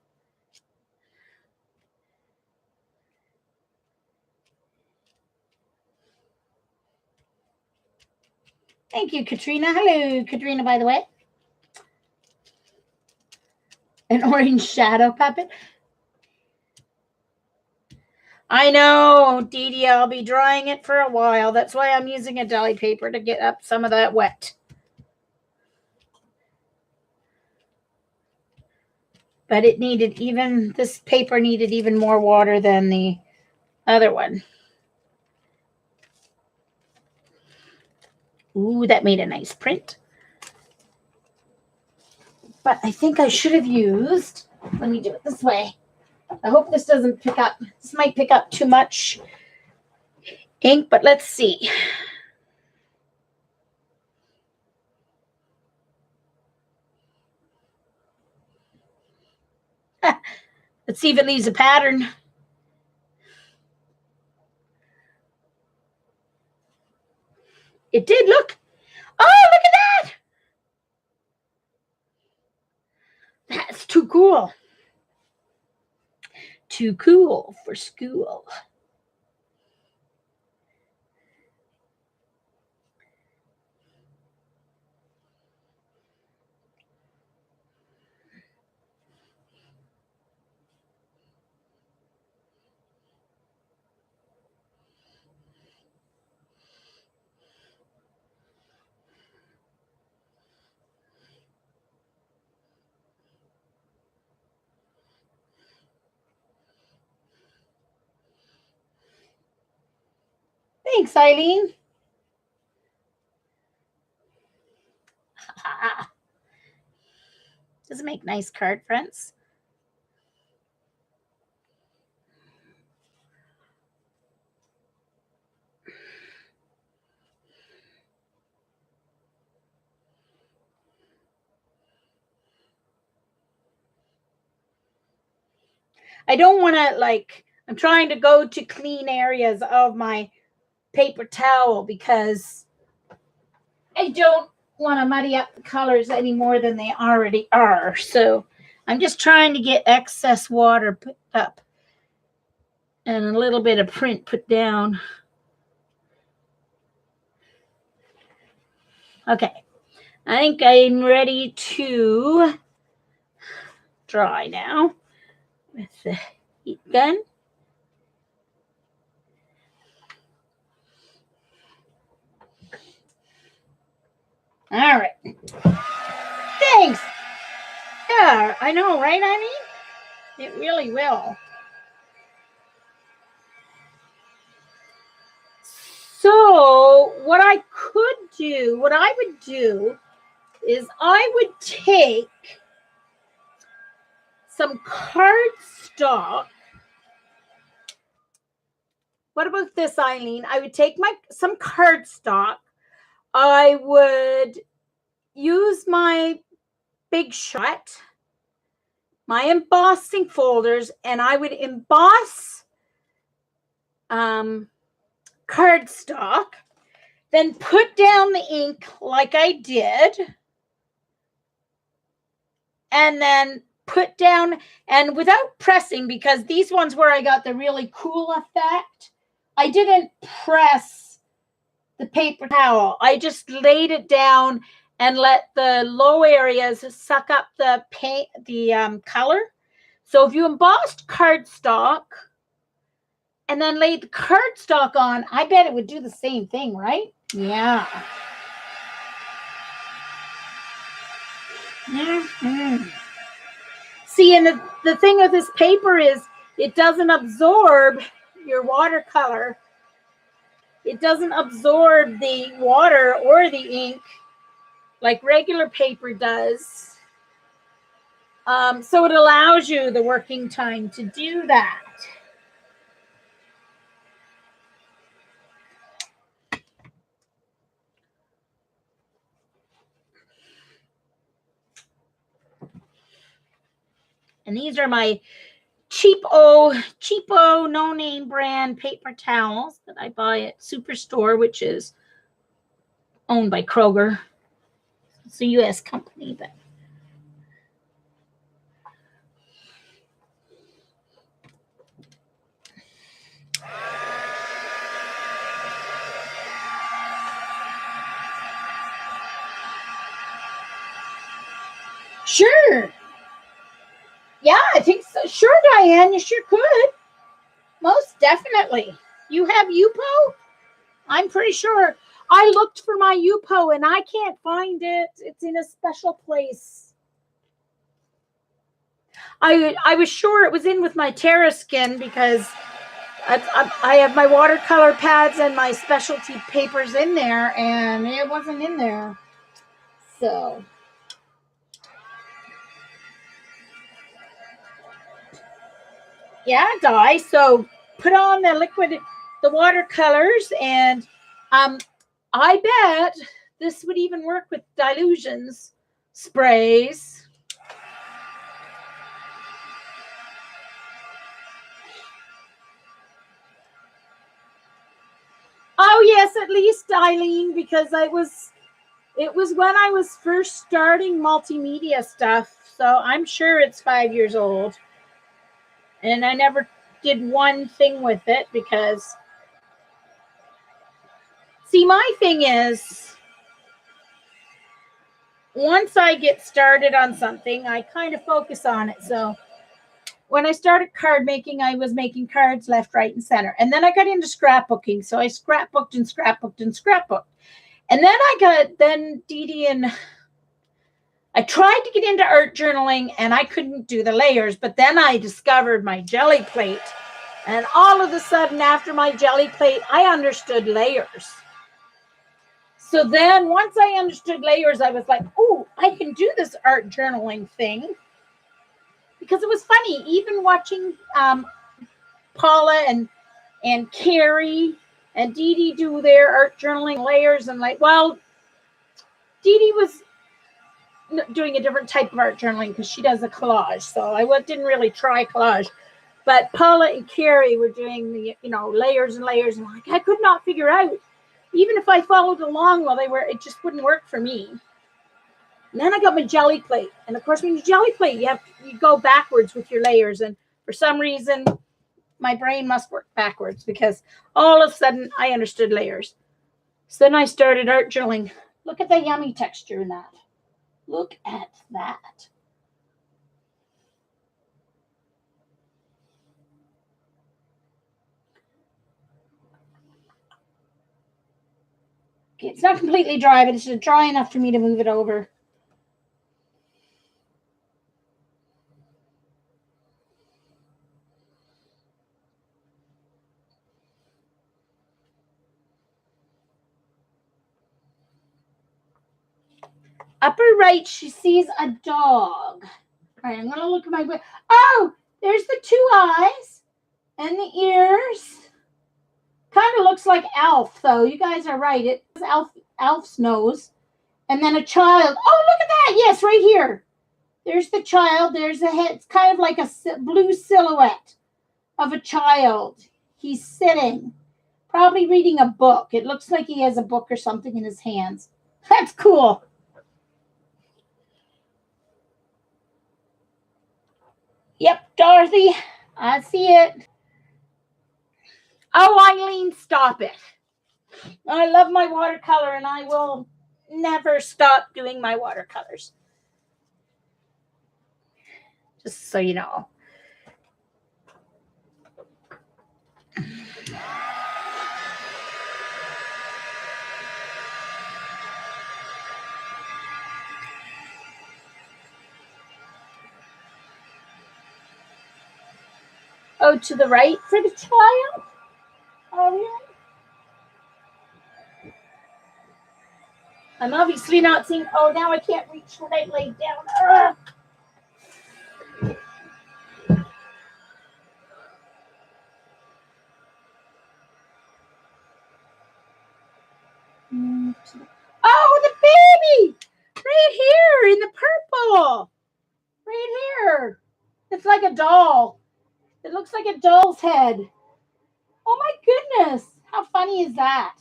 Thank you, Katrina. Hello, Katrina, by the way. An orange shadow puppet. I know, Dee Dee, I'll be drying it for a while. That's why I'm using a deli paper to get up some of that wet. But it needed this paper needed even more water than the other one. Ooh, that made a nice print. But I think I should have used, let me do it this way. I hope this doesn't pick up, this might pick up too much ink, but let's see. Let's see if it leaves a pattern. It did, look. Oh, look at that. That's too cool. Too cool for school. Thanks, Eileen. Does it make nice card fronts? I don't want to, like, I'm trying to go to clean areas of my paper towel because I don't want to muddy up the colors any more than they already are. So I'm just trying to get excess water put up and a little bit of print put down. Okay, I think I'm ready to dry now with the heat gun. All right. Thanks. Yeah, I know, right, Eileen? It really will. So what I would do is I would take some cardstock. What about this, Eileen? I would take some cardstock. I would use my Big Shot, my embossing folders, and I would emboss cardstock, then put down the ink like I did, and then put down, and without pressing, because these ones where I got the really cool effect, I didn't press the paper towel. I just laid it down and let the low areas suck up the paint, the color. So if you embossed cardstock and then laid the cardstock on, I bet it would do the same thing, right? Yeah. Mm-hmm. See, and the thing with this paper is it doesn't absorb your watercolor. It doesn't absorb the water or the ink like regular paper does. So it allows you the working time to do that. And these are my cheapo, no-name brand paper towels that I buy at Superstore, which is owned by Kroger. It's a U.S. company, but sure. Sure, Diane, you sure could. Most definitely. You have UPO? I'm pretty sure. I looked for my UPO and I can't find it. It's in a special place. I was sure it was in with my TerraSkin because I have my watercolor pads and my specialty papers in there, and it wasn't in there. So, yeah, Di. So put on the watercolors, and I bet this would even work with dilutions sprays. Oh yes, at least Eileen, because it was when I was first starting multimedia stuff, so I'm sure it's 5 years old. And I never did one thing with it because, see, my thing is, once I get started on something, I kind of focus on it. So when I started card making, I was making cards left, right, and center. And then I got into scrapbooking. So I scrapbooked and scrapbooked and scrapbooked. And then Dee Dee and I tried to get into art journaling and I couldn't do the layers. But then I discovered my jelly plate. And all of a sudden, after my jelly plate, I understood layers. So then once I understood layers, I was like, oh, I can do this art journaling thing. Because it was funny, even watching Paula and Carrie and Dee Dee do their art journaling layers. And like, well, Dee Dee was doing a different type of art journaling because she does a collage. So I didn't really try collage. But Paula and Carrie were doing the, layers and layers. And like, I could not figure out, even if I followed along while they were, it just wouldn't work for me. And then I got my jelly plate. And of course, when you jelly plate, you go backwards with your layers. And for some reason, my brain must work backwards because all of a sudden I understood layers. So then I started art journaling. Look at the yummy texture in that. Look at that. Okay, it's not completely dry, but it's just dry enough for me to move it over. Upper right, she sees a dog. All right, I'm going to look at my... Oh, there's the two eyes and the ears. Kind of looks like Alf, though. You guys are right. It's Alf's nose. And then a child. Oh, look at that. Yes, right here. There's the child. There's a head. It's kind of like a blue silhouette of a child. He's sitting, probably reading a book. It looks like he has a book or something in his hands. That's cool. Yep, Dorothy, I see it. Oh, Eileen, stop it. I love my watercolor and I will never stop doing my watercolors. Just so you know. Oh, to the right for the child? Oh, really? I'm obviously not seeing... Oh, now I can't reach when I lay down. Ugh. Oh, the baby! Right here in the purple. Right here. It's like a doll. It looks like a doll's head. Oh my goodness. How funny is that?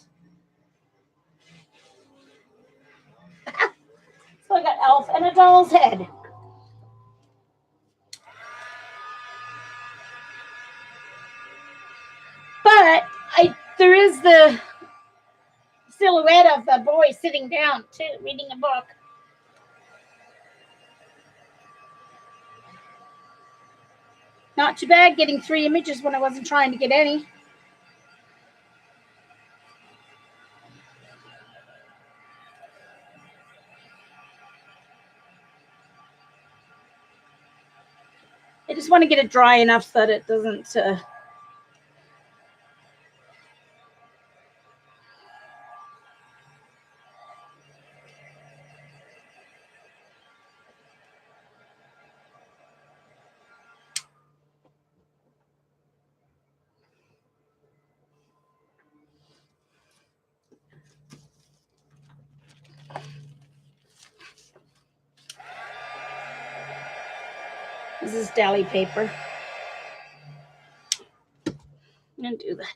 So I got Elf and a doll's head. But there is the silhouette of the boy sitting down too, reading a book. Not too bad getting 3 images when I wasn't trying to get any. I just want to get it dry enough so that it doesn't... This is deli paper. I'm going to do that.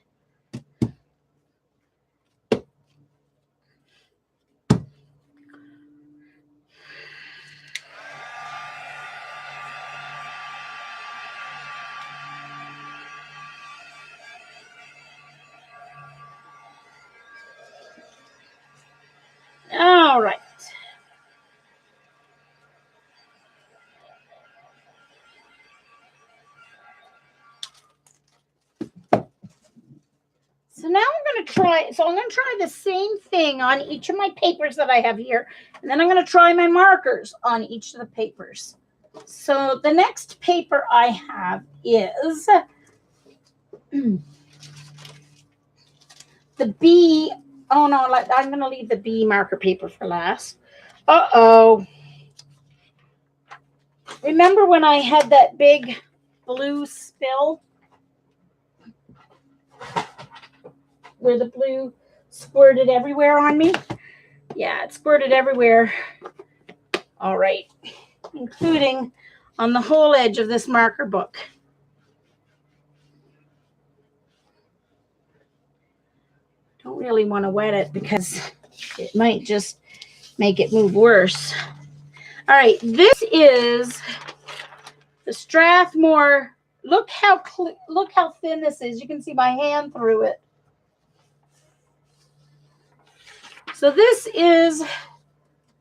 All right. So now I'm going to try, the same thing on each of my papers that I have here. And then I'm going to try my markers on each of the papers. So the next paper I have is the B. Oh no, I'm going to leave the B marker paper for last. Uh-oh. Remember when I had that big blue spill? Where the blue squirted everywhere on me? Yeah, it squirted everywhere. All right. Including on the whole edge of this marker book. Don't really want to wet it because it might just make it move worse. All right, this is the Strathmore. Look how thin this is. You can see my hand through it. So this is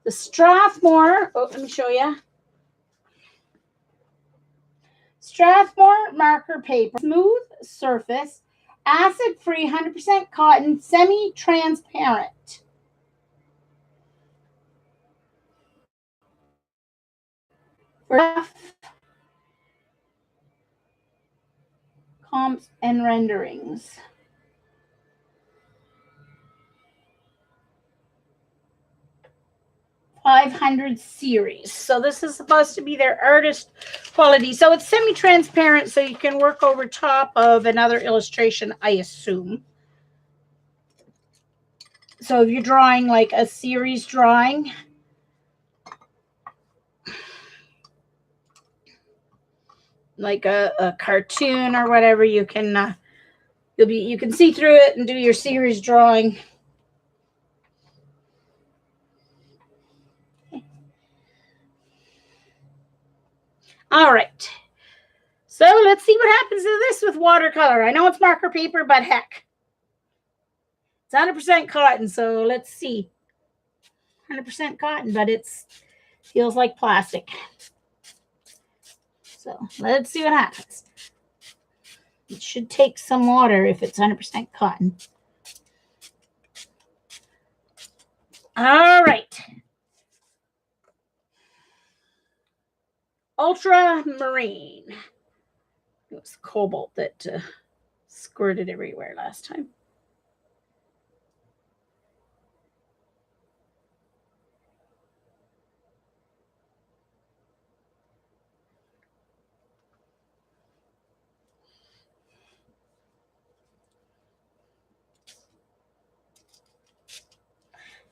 the Strathmore. Oh, let me show you. Strathmore marker paper, smooth surface, acid-free, 100% cotton, semi-transparent. Rough comps and renderings. .500 series. So this is supposed to be their artist quality. So it's semi-transparent, so you can work over top of another illustration, I assume. So if you're drawing like a series drawing, like a cartoon or whatever, you can you can see through it and do your series drawing. All right. So let's see what happens to this with watercolor. I know it's marker paper, but heck, it's 100% cotton. So let's see. 100% cotton, but it's feels like plastic. So let's see what happens. It should take some water if it's 100% cotton. All right. Ultramarine. It was cobalt that squirted everywhere last time.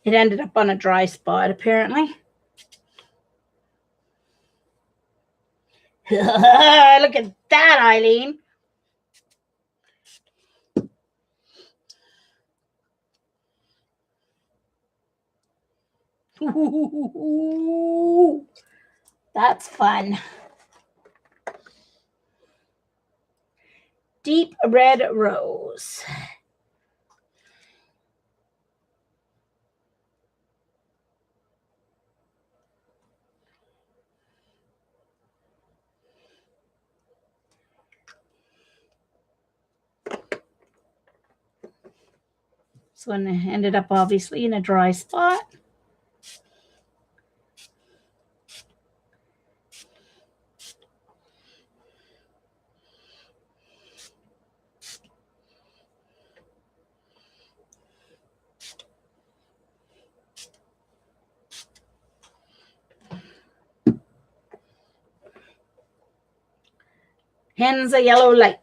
It ended up on a dry spot, apparently. Look at that, Eileen. Ooh, that's fun. Deep red rose. This one ended up obviously in a dry spot. Hence a yellow light.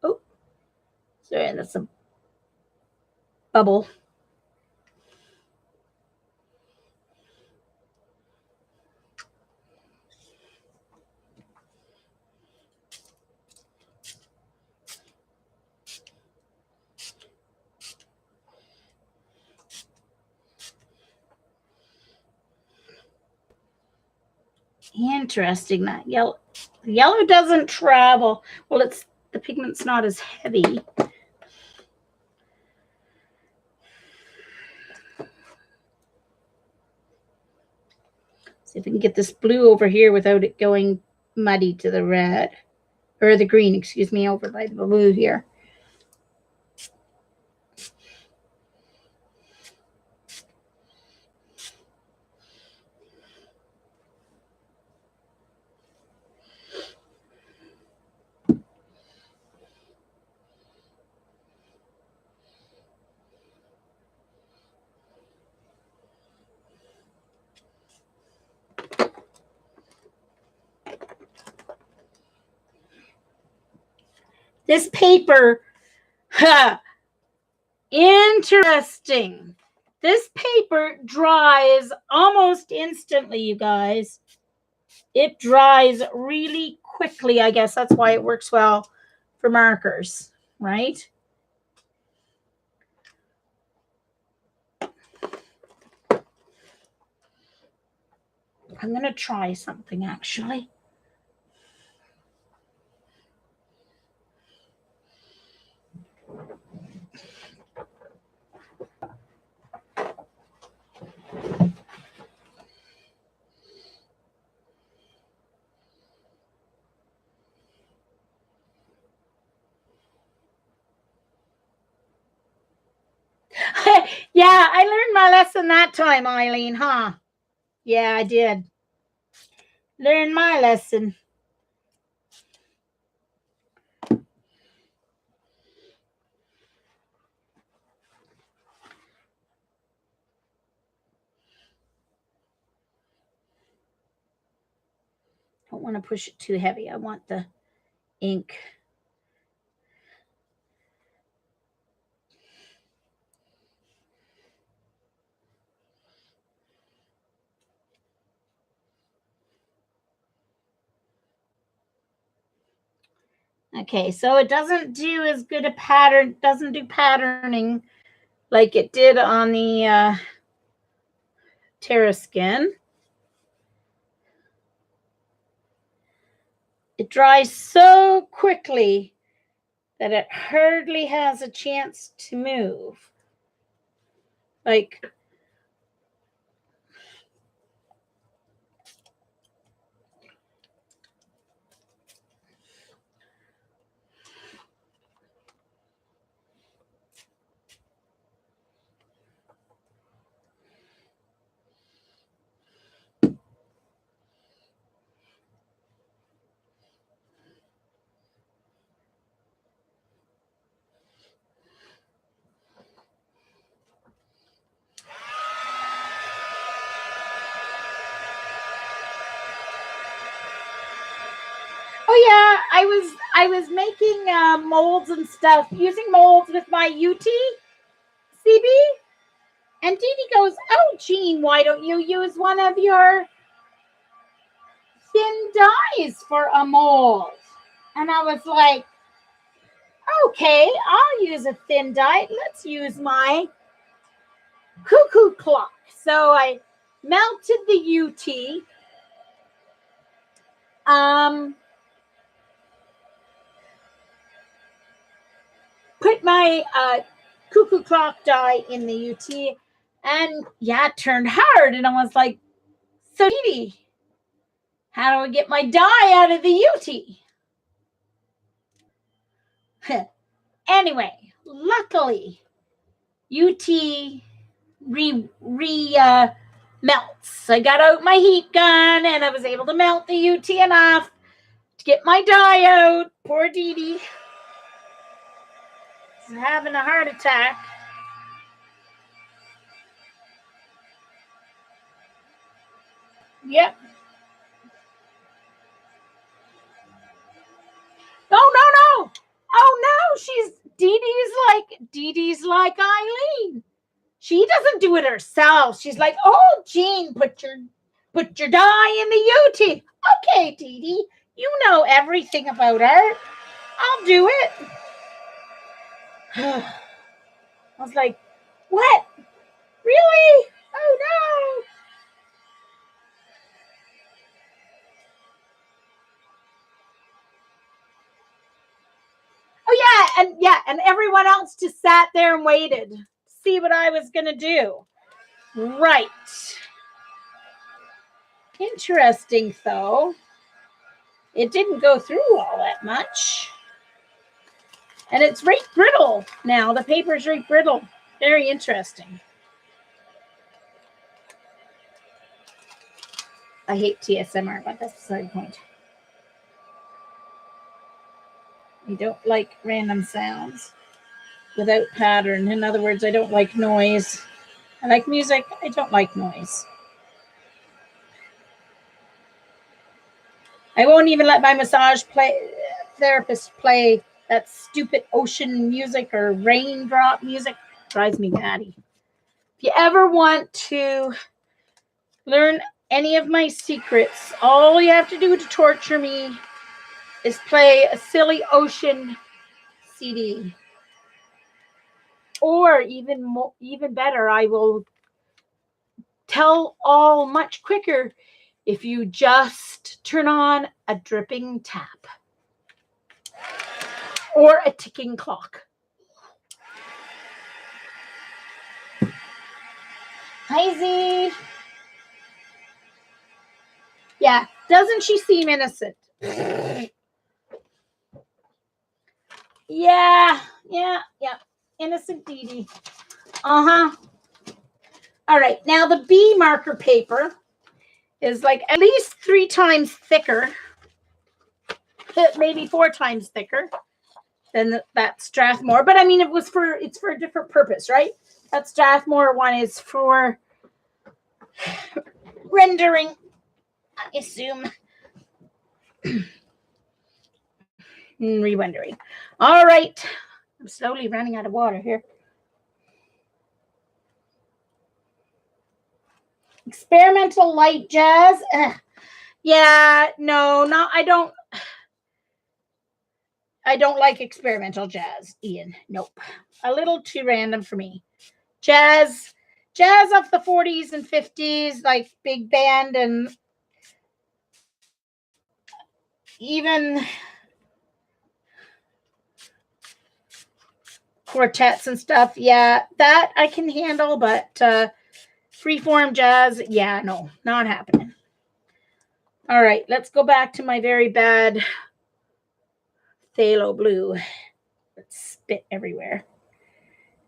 Oh, sorry, that's a bubble. Interesting, that yellow. The yellow doesn't travel. Well, it's the pigment's not as heavy. See if we can get this blue over here without it going muddy to the red. Or the green, excuse me, over by the blue here. This paper, interesting. This paper dries almost instantly, you guys. It dries really quickly. I guess that's why it works well for markers, right? I'm going to try something actually. Yeah, I learned my lesson that time, Eileen, huh? Yeah, I did. Learn my lesson. Don't want to push it too heavy. I want the ink. Okay, so it doesn't do as good a pattern, doesn't do patterning like it did on the Terra Skin. It dries so quickly that it hardly has a chance to move. Like, oh yeah, I was making molds and stuff, using molds with my UT CB. And Dee Dee goes, "Oh, Jean, why don't you use one of your thin dyes for a mold?" And I was like, "Okay, I'll use a thin dye. Let's use my cuckoo clock." So I melted the UT. Put my cuckoo clock dye in the UT, and yeah, it turned hard. And I was like, So, Dee, how do I get my dye out of the UT? Anyway, luckily, UT melts. I got out my heat gun and I was able to melt the UT enough to get my dye out. Poor Dee Dee. She's having a heart attack. Yep. No. Oh no, Dee Dee's like Eileen. She doesn't do it herself. She's like, oh, Jean, put your dye in the UT. Okay, Dee Dee, you know everything about art. I'll do it. I was like, what? Really? Oh no. Oh yeah, and everyone else just sat there and waited to see what I was gonna do. Right. Interesting though. It didn't go through all that much. And it's right brittle now. The paper's right brittle. Very interesting. I hate TSMR, but that's beside the point. I don't like random sounds without pattern. In other words, I don't like noise. I like music. I don't like noise. I won't even let my massage therapist play that stupid ocean music or raindrop music. It drives me batty. If you ever want to learn any of my secrets, all you have to do to torture me is play a silly ocean CD. Or even better, I will tell all much quicker if you just turn on a dripping tap or a ticking clock. Hi, Z. Yeah, doesn't she seem innocent? Yeah. Innocent Dee Dee. Uh-huh. All right, now the B marker paper is like at least 3 times thicker, maybe 4 times thicker than that Strathmore. But I mean, it's for a different purpose, right? That Strathmore one is for rendering, I assume. Re-rendering. All right. I'm slowly running out of water here. Experimental light jazz. Yeah, no, I don't like experimental jazz, Ian. Nope. A little too random for me. Jazz of the 40s and 50s, like big band and even quartets and stuff. Yeah, that I can handle, but freeform jazz, yeah, no, not happening. All right, let's go back to my very bad phthalo blue. Let's spit everywhere.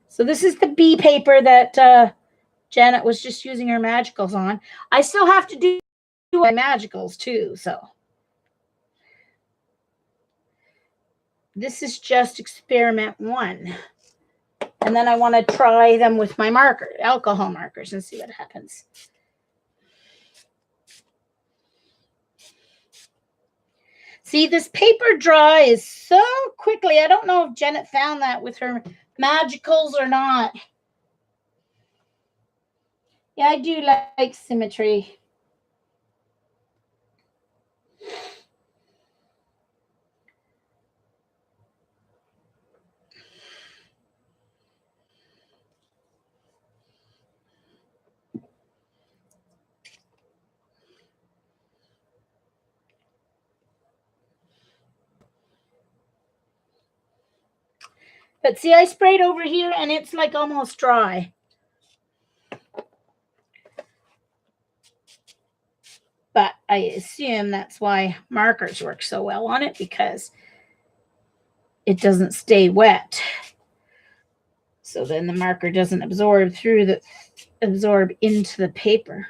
So this is the B paper that Janet was just using her magicals on. I still have to do my magicals too, so. This is just experiment 1. And then I want to try them with my alcohol markers, and see what happens. See, this paper dries so quickly. I don't know if Janet found that with her magicals or not. Yeah, I do like symmetry. But see, I sprayed over here and it's like almost dry. I assume that's why markers work so well on it, because it doesn't stay wet. So then the marker doesn't absorb into the paper.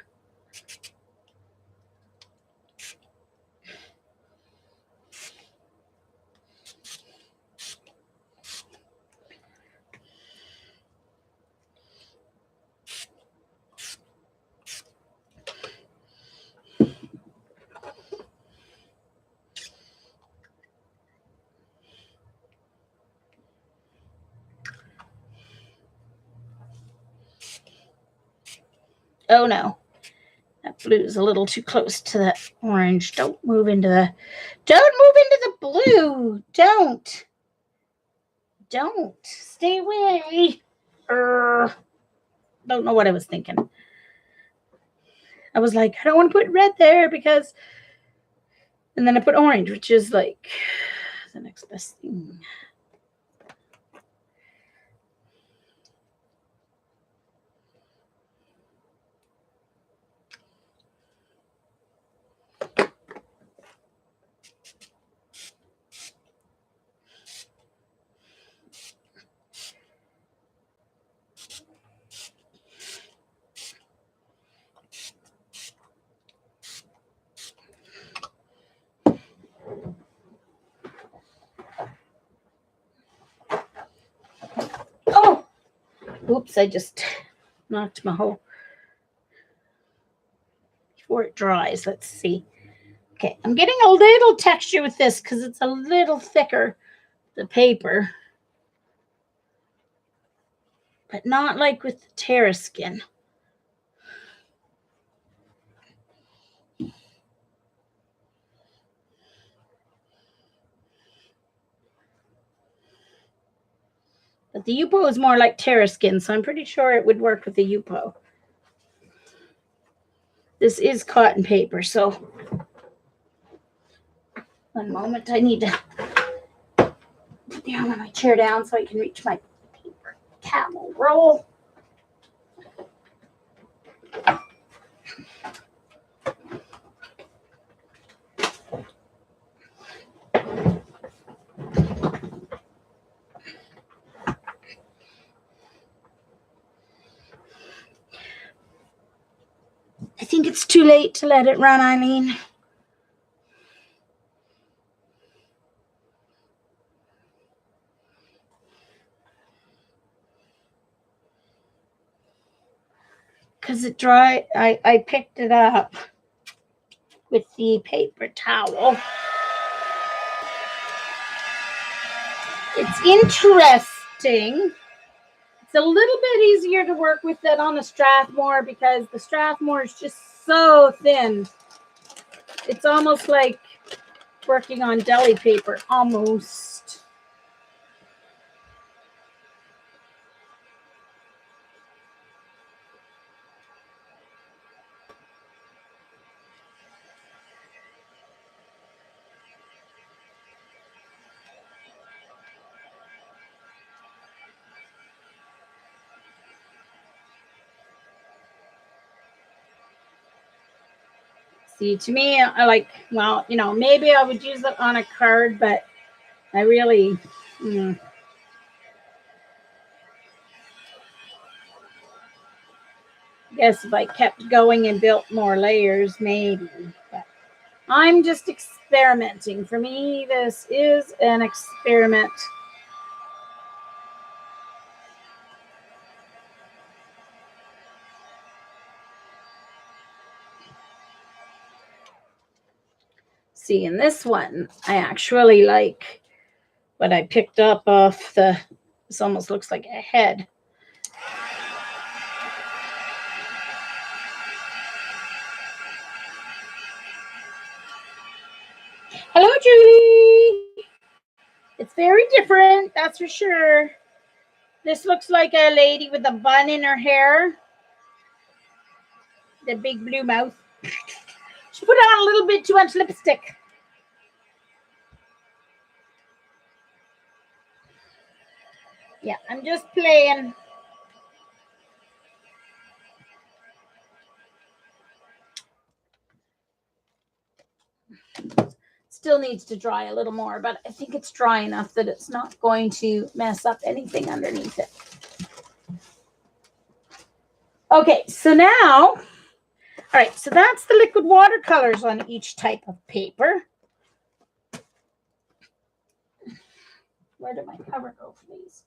Oh no, that blue is a little too close to the orange. Don't move into the blue. Don't stay away. Don't know what I was thinking. I was like, I don't want to put red there because, and then I put orange, which is like the next best thing. Oh, oops, I just knocked my hole. Before it dries, let's see. Okay, I'm getting a little texture with this because it's a little thicker, the paper. But not like with the Terraskin. But the Yupo is more like Terraskin, so I'm pretty sure it would work with the Yupo. This is cotton paper, so one moment, I need to put the arm of my chair down so I can reach my paper towel roll. I think it's too late to let it run, Eileen. Because it dried, I picked it up with the paper towel. It's interesting. It's a little bit easier to work with it on a Strathmore because the Strathmore is just so thin. It's almost like working on deli paper, almost. See, to me, I like, well, you know, maybe I would use it on a card, but I really, I guess if I kept going and built more layers, maybe. But I'm just experimenting. For me, this is an experiment. See, in this one, I actually like what I picked up off the, this almost looks like a head. Hello, Julie. It's very different, that's for sure. This looks like a lady with a bun in her hair. The big blue mouth. She put on a little bit too much lipstick. Yeah, I'm just playing. Still needs to dry a little more, but I think it's dry enough that it's not going to mess up anything underneath it. Okay, so now, all right, so that's the liquid watercolors on each type of paper. Where did my cover go for these?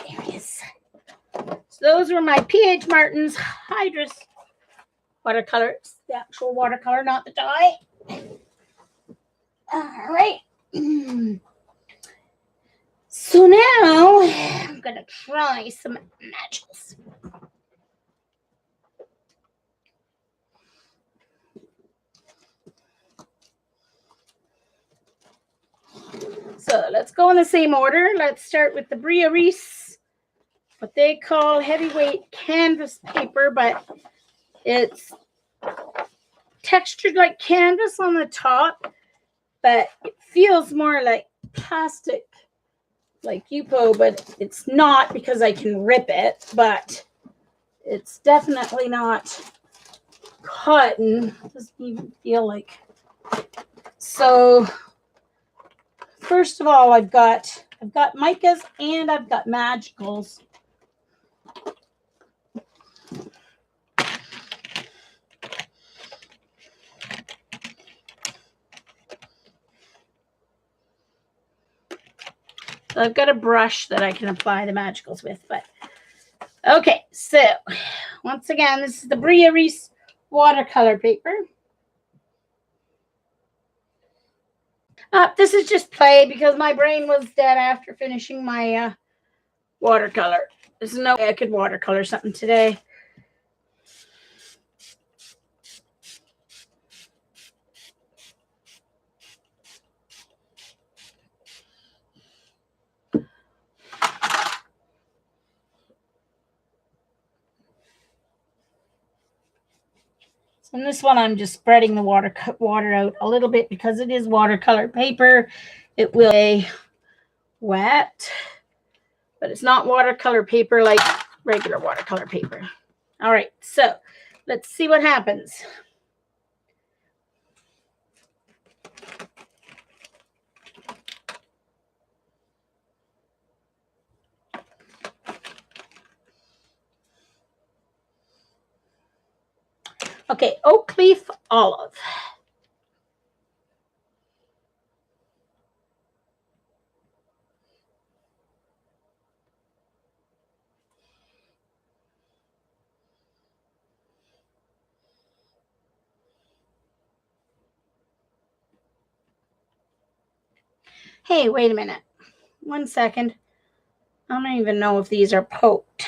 There it is. So those were my P.H. Martin's Hydrus watercolors, the actual watercolor, not the dye. All right. So now I'm going to try some magicals. So let's go in the same order. Let's start with the Bria Reese, what they call heavyweight canvas paper, but it's textured like canvas on the top, but it feels more like plastic, like Yupo, but it's not because I can rip it, but it's definitely not cotton. It doesn't even feel like. So first of all, I've got micas and I've got magicals. So I've got a brush that I can apply the magicals with, but okay, so once again, this is the Bria Reese watercolor paper. This is just play because my brain was dead after finishing my watercolor. There's no way I could watercolor something today. In this one, I'm just spreading the water out a little bit because it is watercolor paper. It will be wet, but it's not watercolor paper like regular watercolor paper. All right, so let's see what happens. Okay, oak leaf olive. Hey, wait a minute. 1 second. I don't even know if these are poked.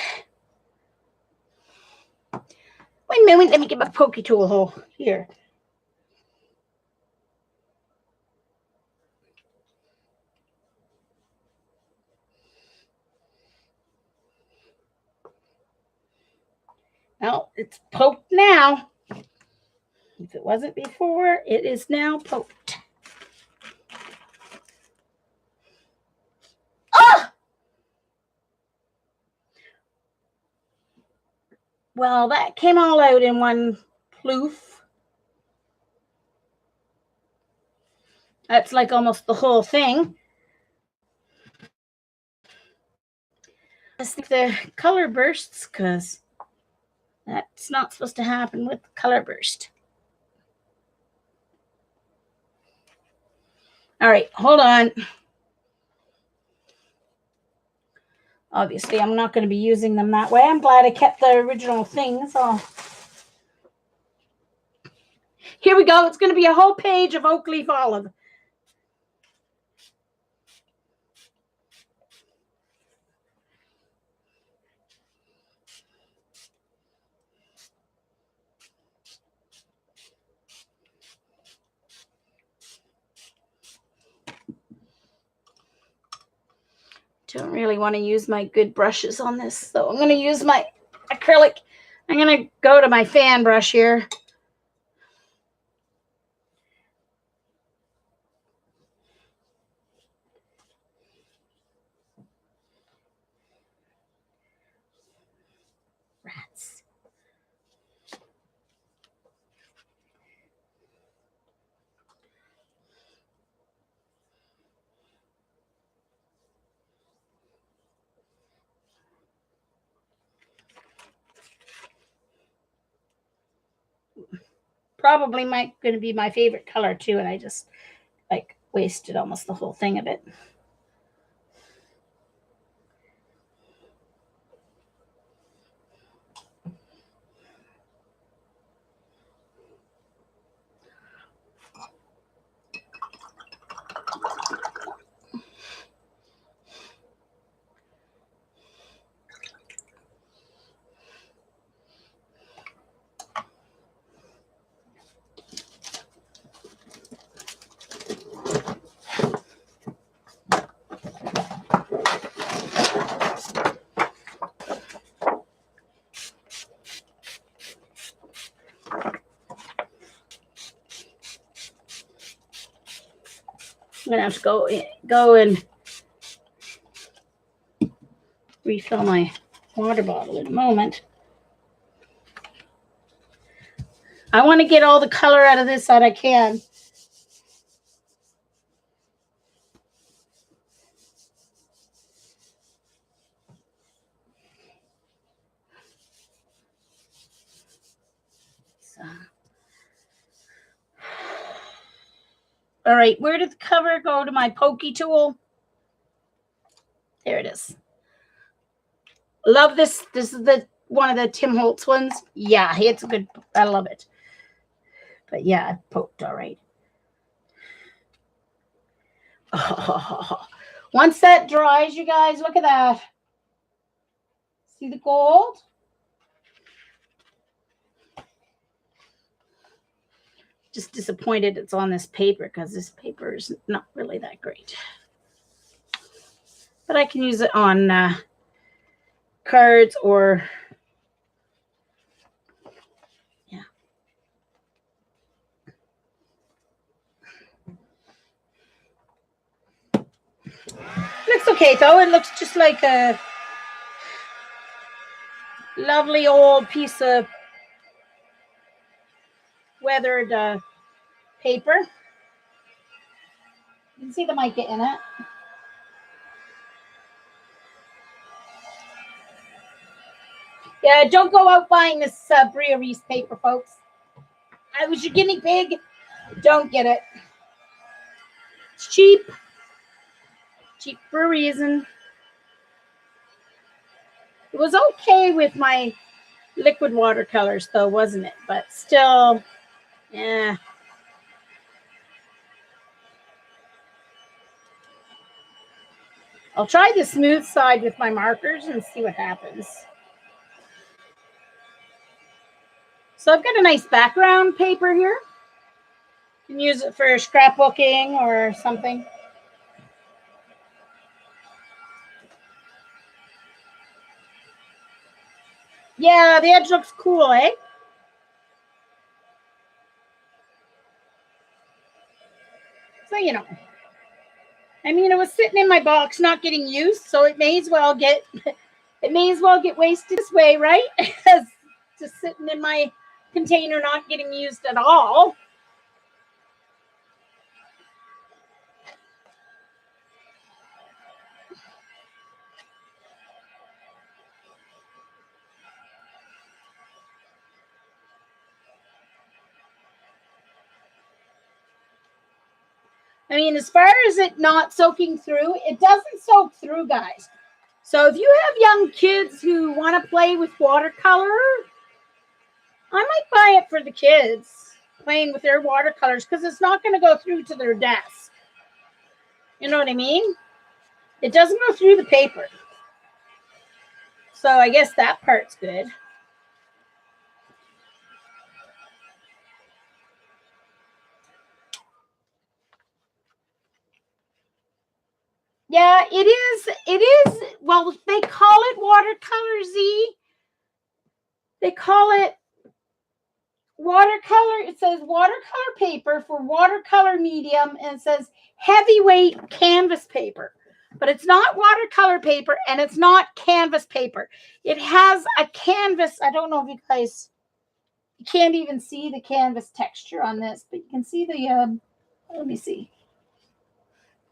Wait a minute. Let me get my pokey tool hole here. Well, it's poked now. If it wasn't before, it is now poked. Ah! Well, that came all out in one ploof. That's like almost the whole thing. I think the color bursts because that's not supposed to happen with the color burst. All right, hold on. Obviously, I'm not going to be using them that way. I'm glad I kept the original things. So here we go. It's going to be a whole page of oak leaf olive. Don't really want to use my good brushes on this, so I'm going to use my acrylic. I'm going to go to my fan brush here. Rats. Probably going to be my favorite color too, and I just like wasted almost the whole thing of it. I'm gonna have to go and refill my water bottle in a moment. I want to get all the color out of this that I can. So. All right, where did the cover go to my pokey tool? There it is. Love this. This is the one of the Tim Holtz ones. Yeah, it's a good. I love it. But yeah, I poked all right. Oh, once that dries, you guys, look at that. See the gold? Just disappointed it's on this paper because this paper is not really that great. But I can use it on cards or, yeah. Looks okay though. It looks just like a lovely old piece of weathered paper. You can see the mica in it. Yeah, don't go out buying this Bria Reese paper, folks. I was your guinea pig. Don't get it. It's cheap. Cheap for a reason. It was okay with my liquid watercolors, though, wasn't it? But still, yeah. I'll try the smooth side with my markers and see what happens. So I've got a nice background paper here. You can use it for scrapbooking or something. Yeah, the edge looks cool, eh? So, you know. I mean, it was sitting in my box, not getting used, so it may as well get wasted this way, right? As just sitting in my container, not getting used at all. I mean, as far as it not soaking through, it doesn't soak through, guys. So if you have young kids who want to play with watercolor, I might buy it for the kids playing with their watercolors because it's not going to go through to their desk. You know what I mean? It doesn't go through the paper. So I guess that part's good. Yeah, it is. It is. Well, they call it watercolor Z. They call it watercolor. It says watercolor paper for watercolor medium, and it says heavyweight canvas paper. but it's not watercolor paper and it's not canvas paper. It has a canvas. I don't know if you guys, you can't even see the canvas texture on this, but you can see the, let me see.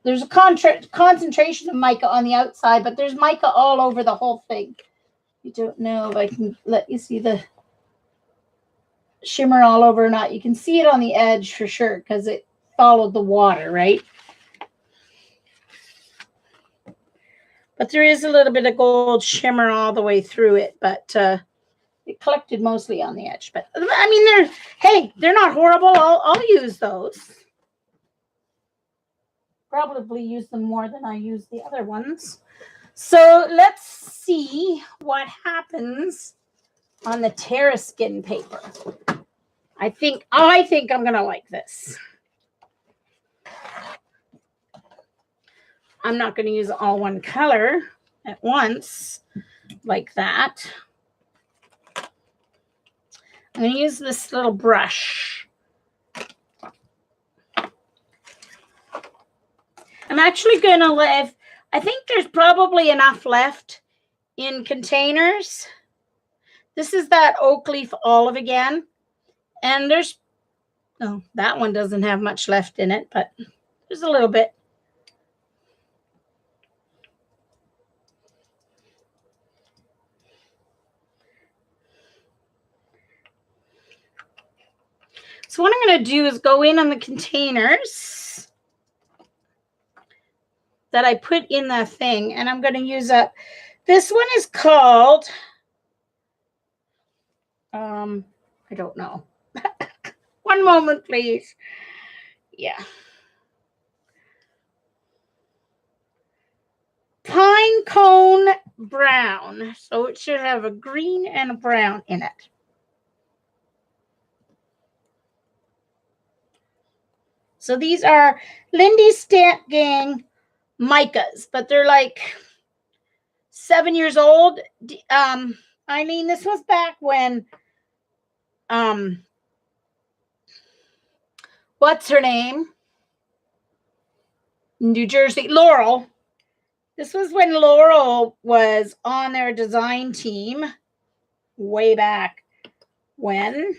There's a concentration of mica on the outside, but there's mica all over the whole thing. You don't know if I can let you see the shimmer all over or not. You can see it on the edge for sure because it followed the water, right? But there is a little bit of gold shimmer all the way through it, but it collected mostly on the edge. But I mean, they're not horrible. I'll use those. Probably use them more than I use the other ones. So let's see what happens on the Terraskin paper. I think I'm gonna like this. I'm not going to use all one color at once like that. I'm going to use this little brush. I'm actually going to leave, I think there's probably enough left in containers. This is that oak leaf olive again. And there's, oh, that one doesn't have much left in it, but there's a little bit. So what I'm going to do is go in on the containers that I put in the thing, and I'm going to use up. This one is called, I don't know. One moment, please. Yeah. Pine cone brown. So it should have a green and a brown in it. So these are Lindy Stamp Gang micas, but they're like 7 years old. Eileen, this was back when, what's her name? New Jersey, Laurel. This was when Laurel was on their design team way back when.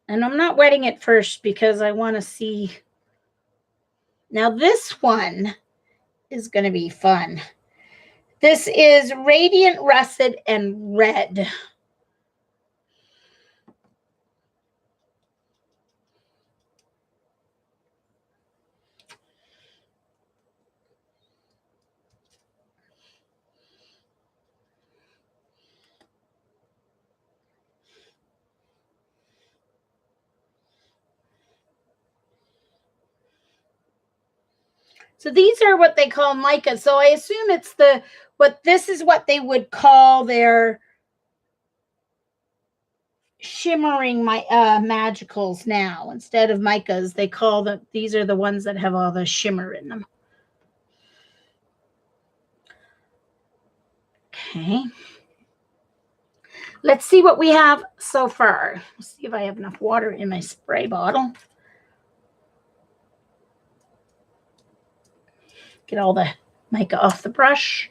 And I'm not wetting it first because I want to see. Now this one is going to be fun. This is Radiant Russet and Red. So these are what they call mica. So I assume it's this is what they would call their shimmering magicals now. Instead of micas, they call them, these are the ones that have all the shimmer in them. Okay. Let's see what we have so far. Let's see if I have enough water in my spray bottle. Get all the mica off the brush.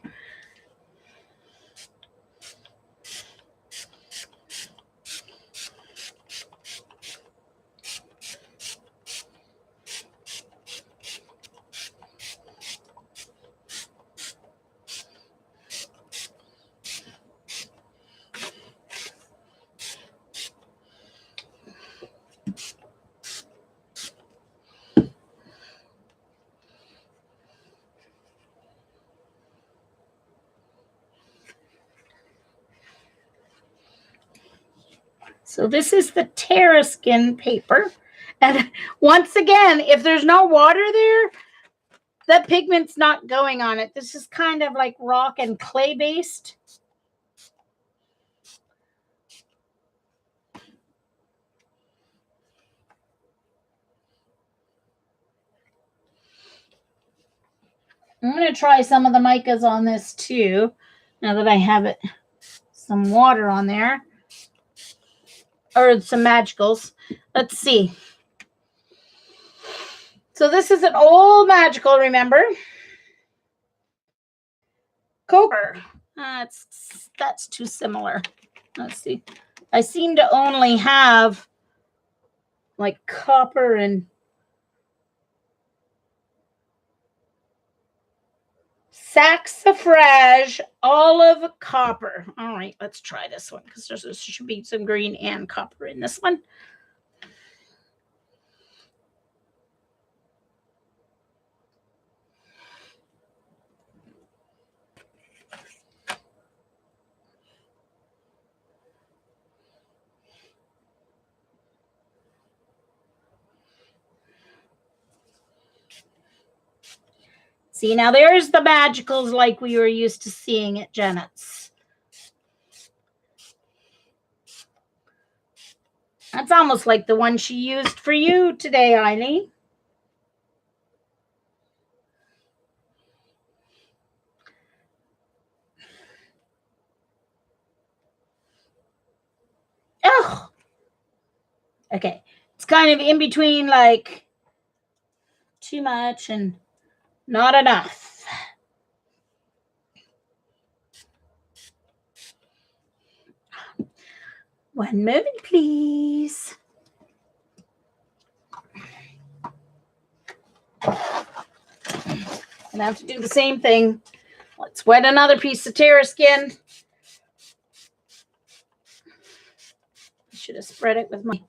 So this is the Terraskin paper. And once again, if there's no water there, the pigment's not going on it. This is kind of like rock and clay based. I'm going to try some of the micas on this too, now that I have it some water on there. Or some magicals. Let's see. So this is an old magical, remember? Copper. That's too similar. Let's see. I seem to only have like copper and saxifrage olive copper. All right, let's try this one because there should be some green and copper in this one. See, now there's the magicals like we were used to seeing at Janet's. That's almost like the one she used for you today, Eileen. Oh, okay. It's kind of in between, like too much and not enough. One moment, please. And I have to do the same thing. Let's wet another piece of Terraskin. I should have spread it with my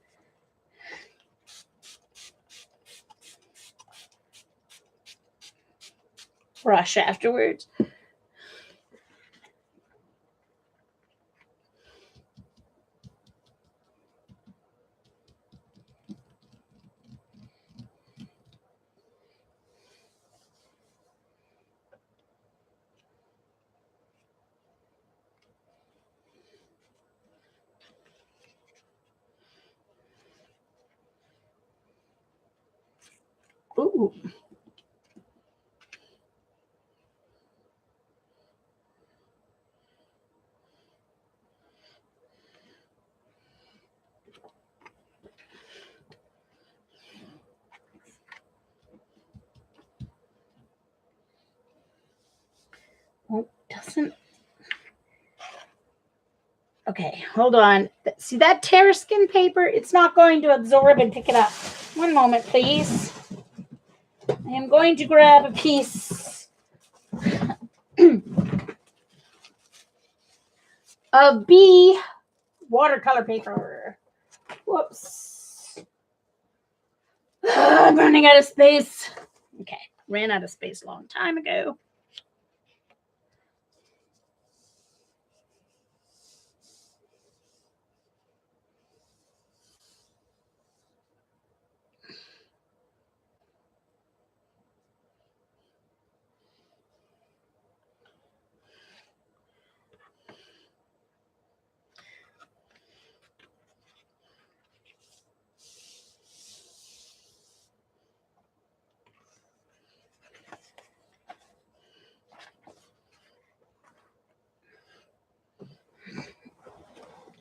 brush afterwards. Ooh. Oh, doesn't. Okay, hold on. See that Terraskin paper? It's not going to absorb and pick it up. One moment, please. I am going to grab a piece of B watercolor paper. Whoops. I'm running out of space. Okay, ran out of space a long time ago.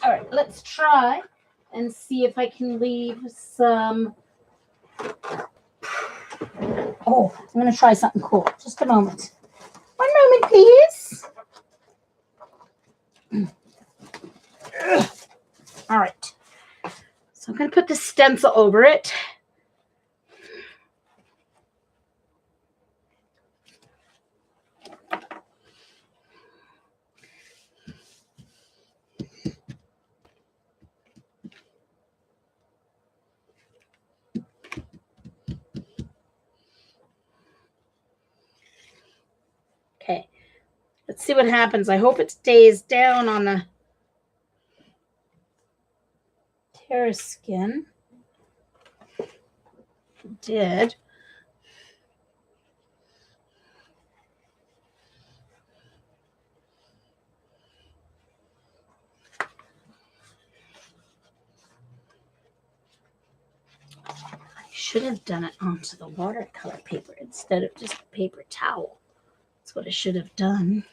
All right, let's try and see if I can leave some. Oh, I'm going to try something cool. Just a moment. One moment, please. All right. So I'm going to put the stencil over it. Okay, let's see what happens. I hope it stays down on the Terraskin. It did. I should have done it onto the watercolor paper instead of just a paper towel. That's what I should have done.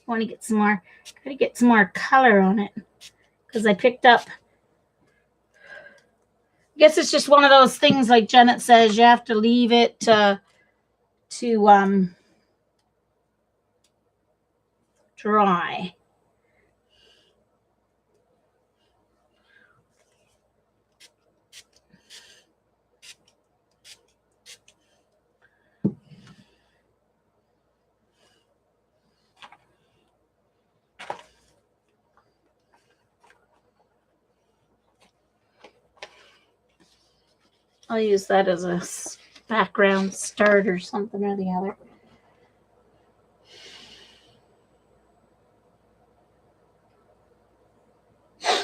want to get some more. Got to get some more color on it because I picked up. I guess it's just one of those things, like Janet says, you have to leave it to dry. I'll use that as a background start or something or the other.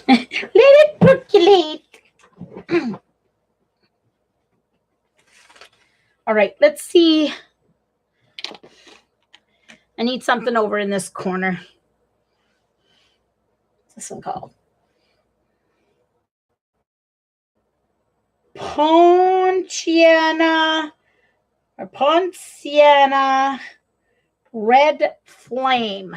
Let it percolate. All right, let's see. I need something over in this corner. What's this one called? Ponciana Red Flame.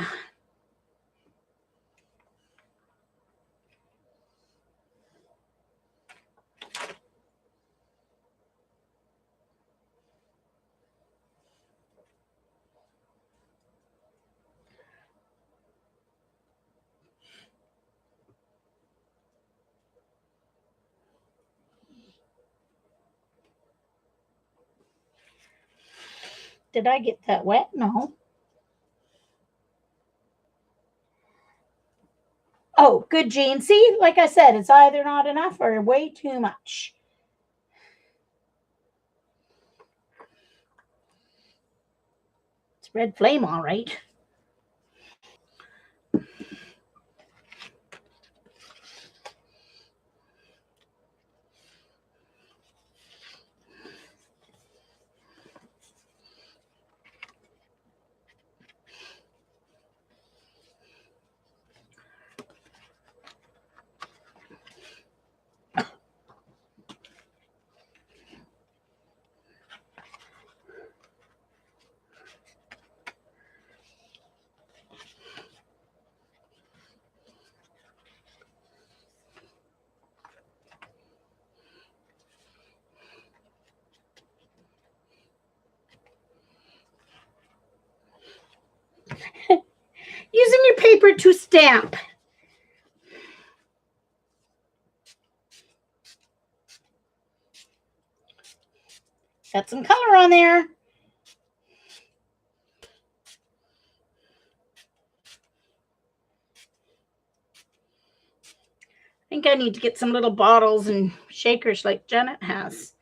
Did I get that wet? No. Oh, good, Jean. See, like I said, it's either not enough or way too much. It's red flame, all right. Using your paper to stamp. Got some color on there. I think I need to get some little bottles and shakers like Janet has.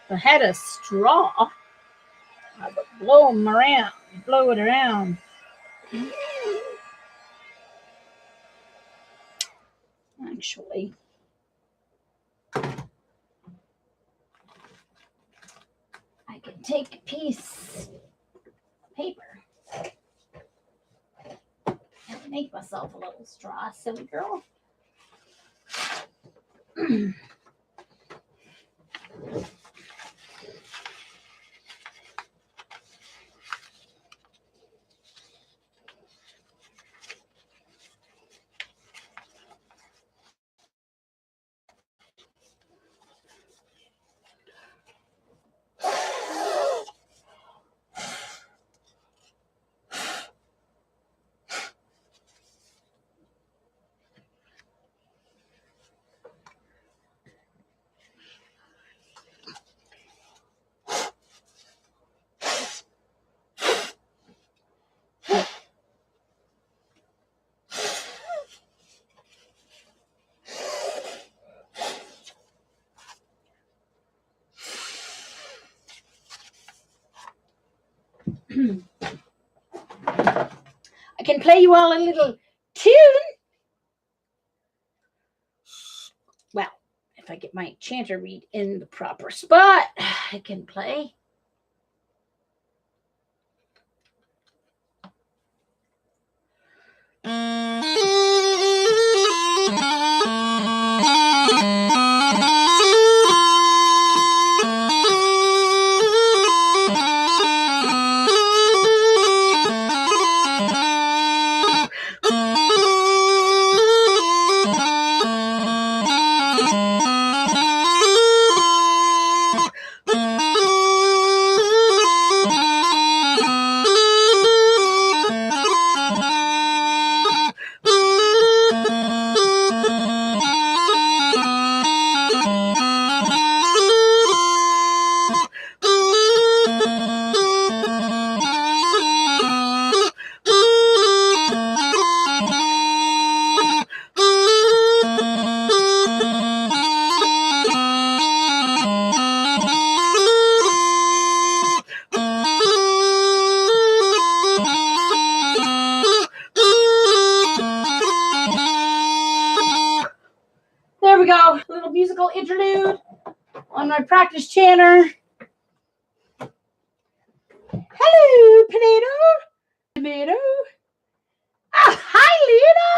I had a straw. I would blow them around, blow it around. Actually, I can take a piece of paper and make myself a little straw, silly girl. play you all a little tune. Well, if I get my chanter reed in the proper spot, I can play. There we go. A little musical interlude on my practice chanter. Hello, potato. Tomato. Ah, hi, Lena.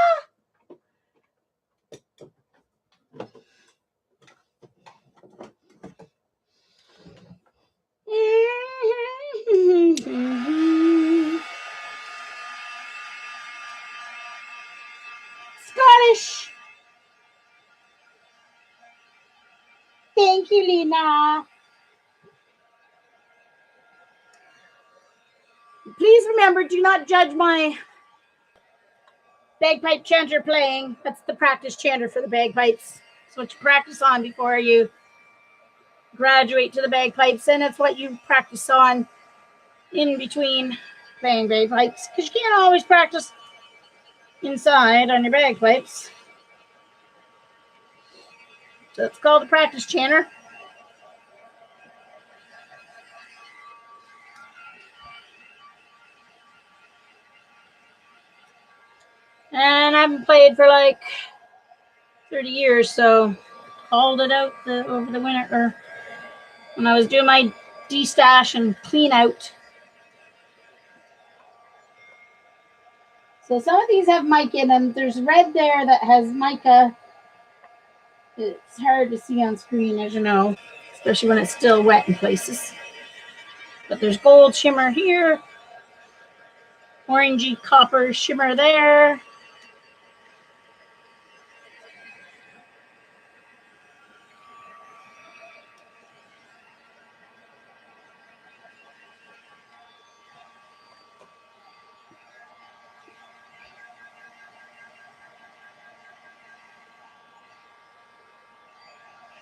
Scottish. Thank you, Lena. Please remember, do not judge my bagpipe chanter playing. That's the practice chanter for the bagpipes. It's what you practice on before you graduate to the bagpipes, and it's what you practice on in between playing bagpipes, because you can't always practice inside on your bagpipes. So it's called a practice chanter. And I haven't played for like 30 years, so hauled it out over the winter, or when I was doing my de-stash and clean out. So some of these have mica in them. There's red there that has mica. It's hard to see on screen, as you know, especially when it's still wet in places. But there's gold shimmer here, orangey copper shimmer there.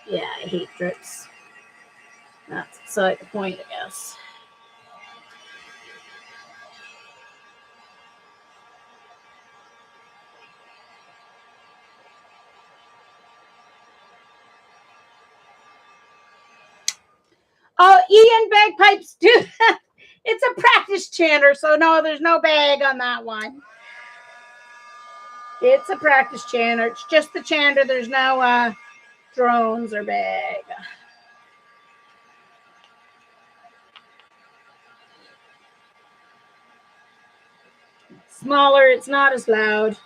Yeah, I hate drips. That's beside the point, I guess. Oh, Ian, bagpipes do. It's a practice chanter, so no, there's no bag on that one. It's a practice chanter. It's just the chanter. There's no drones or bag. Smaller, it's not as loud.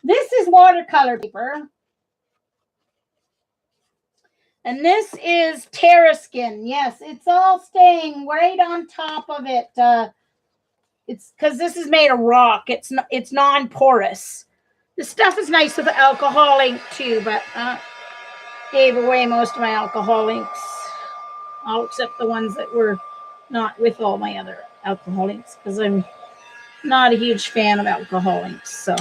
This is watercolor paper. And this is Terraskin. Yes, it's all staying right on top of it. It's because this is made of rock. It's non-porous. This stuff is nice with the alcohol ink too, but gave away most of my alcohol inks. All except the ones that were not with all my other alcohol inks, because I'm not a huge fan of alcohol inks. So.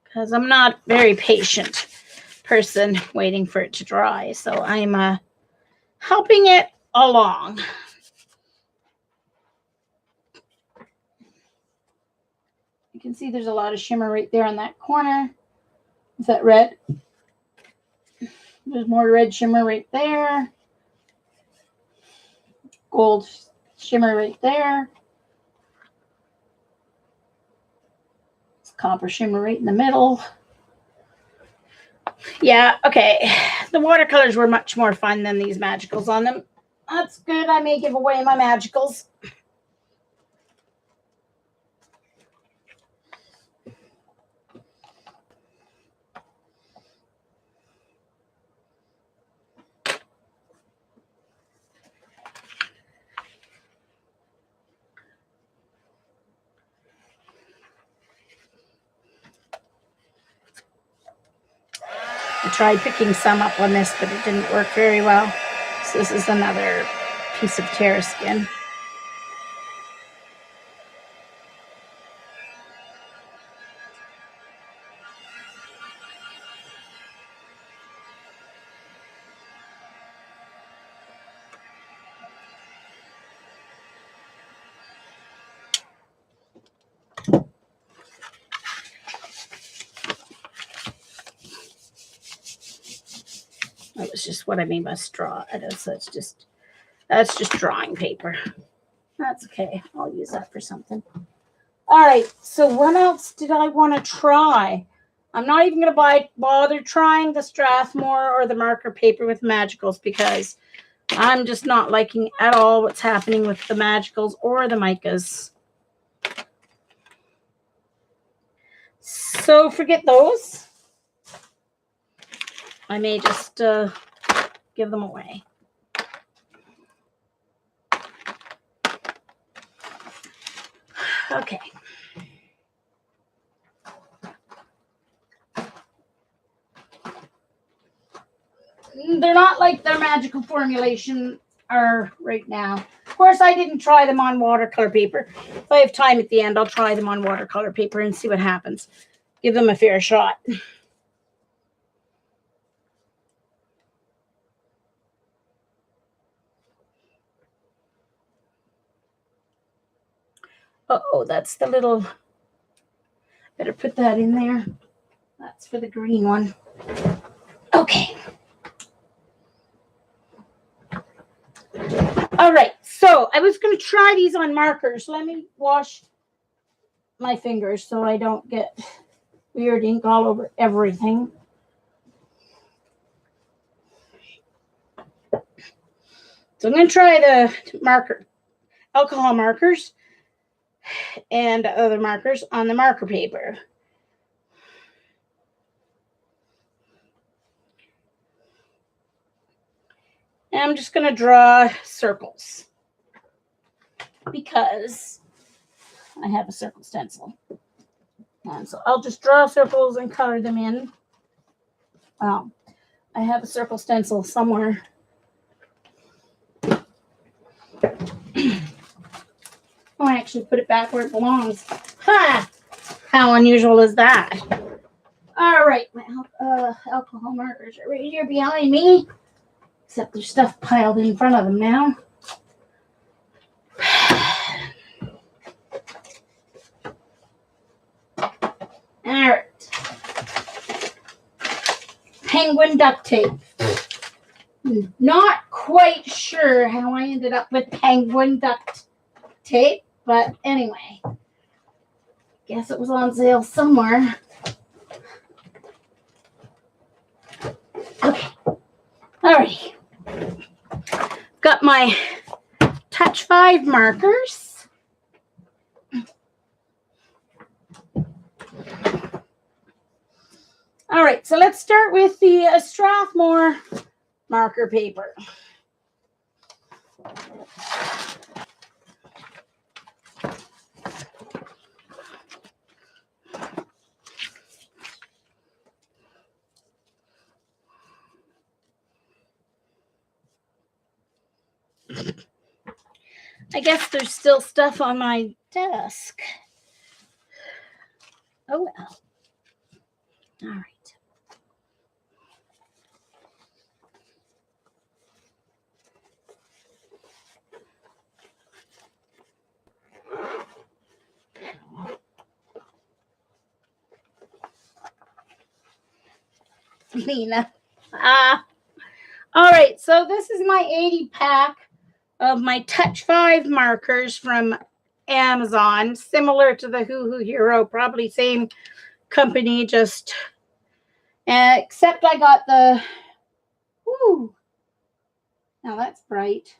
Because I'm not a very patient person waiting for it to dry. So I'm helping it along. can see there's a lot of shimmer right there on that corner. Is that red? There's more red shimmer right there. Gold shimmer right there. Copper shimmer right in the middle. Yeah, okay. The watercolors were much more fun than these magicals on them. That's good. I may give away my magicals. I tried picking some up on this, but it didn't work very well. So this is another piece of Terra skin. That was just what I made my straw out of. So that's just drawing paper. That's okay. I'll use that for something. All right. So what else did I want to try? I'm not even going to bother trying the Strathmore or the marker paper with magicals because I'm just not liking at all what's happening with the magicals or the micas. So forget those. I may just give them away. Okay. They're not like their magical formulation are right now. Of course, I didn't try them on watercolor paper. If I have time at the end, I'll try them on watercolor paper and see what happens. Give them a fair shot. Uh-oh, that's the little... Better put that in there. That's for the green one. Okay. All right, so I was going to try these on markers. Let me wash my fingers so I don't get weird ink all over everything. So I'm going to try the alcohol markers and other markers on the marker paper. And I'm just going to draw circles because I have a circle stencil. And so I'll just draw circles and color them in. I have a circle stencil somewhere. Oh, I actually put it back where it belongs. Ha! How unusual is that? All right, my alcohol markers are right here behind me. Except there's stuff piled in front of them now. All right. Penguin duct tape. Not quite sure how I ended up with penguin duct tape, but anyway. Guess it was on sale somewhere. Okay. All right. Got my Touch 5 markers. All right, so let's start with the Strathmore marker paper. I guess there's still stuff on my desk. Oh well. All right. Lena. All right, so this is my 80 pack of my Touch 5 markers from Amazon, similar to the Hoo Hoo Hero, probably same company, just except I got the, whoo, now that's bright.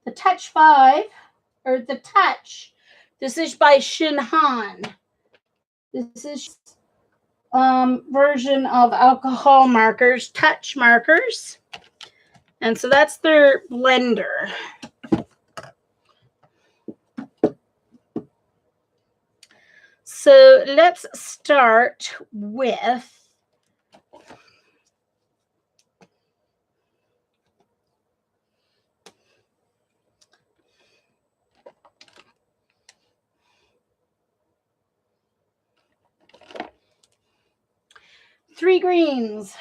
The Touch 5, or the Touch, this is by Shinhan. This is version of alcohol markers, touch markers. And so that's their blender. So let's start with three greens.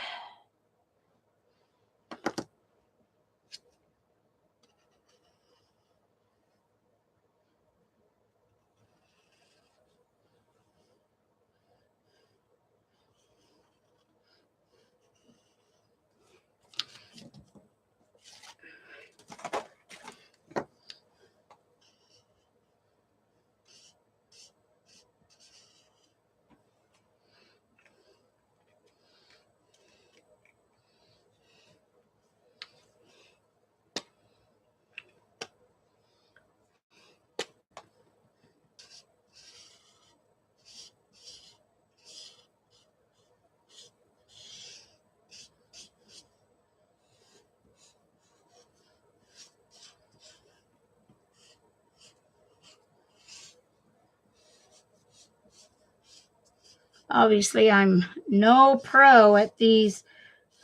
Obviously, I'm no pro at these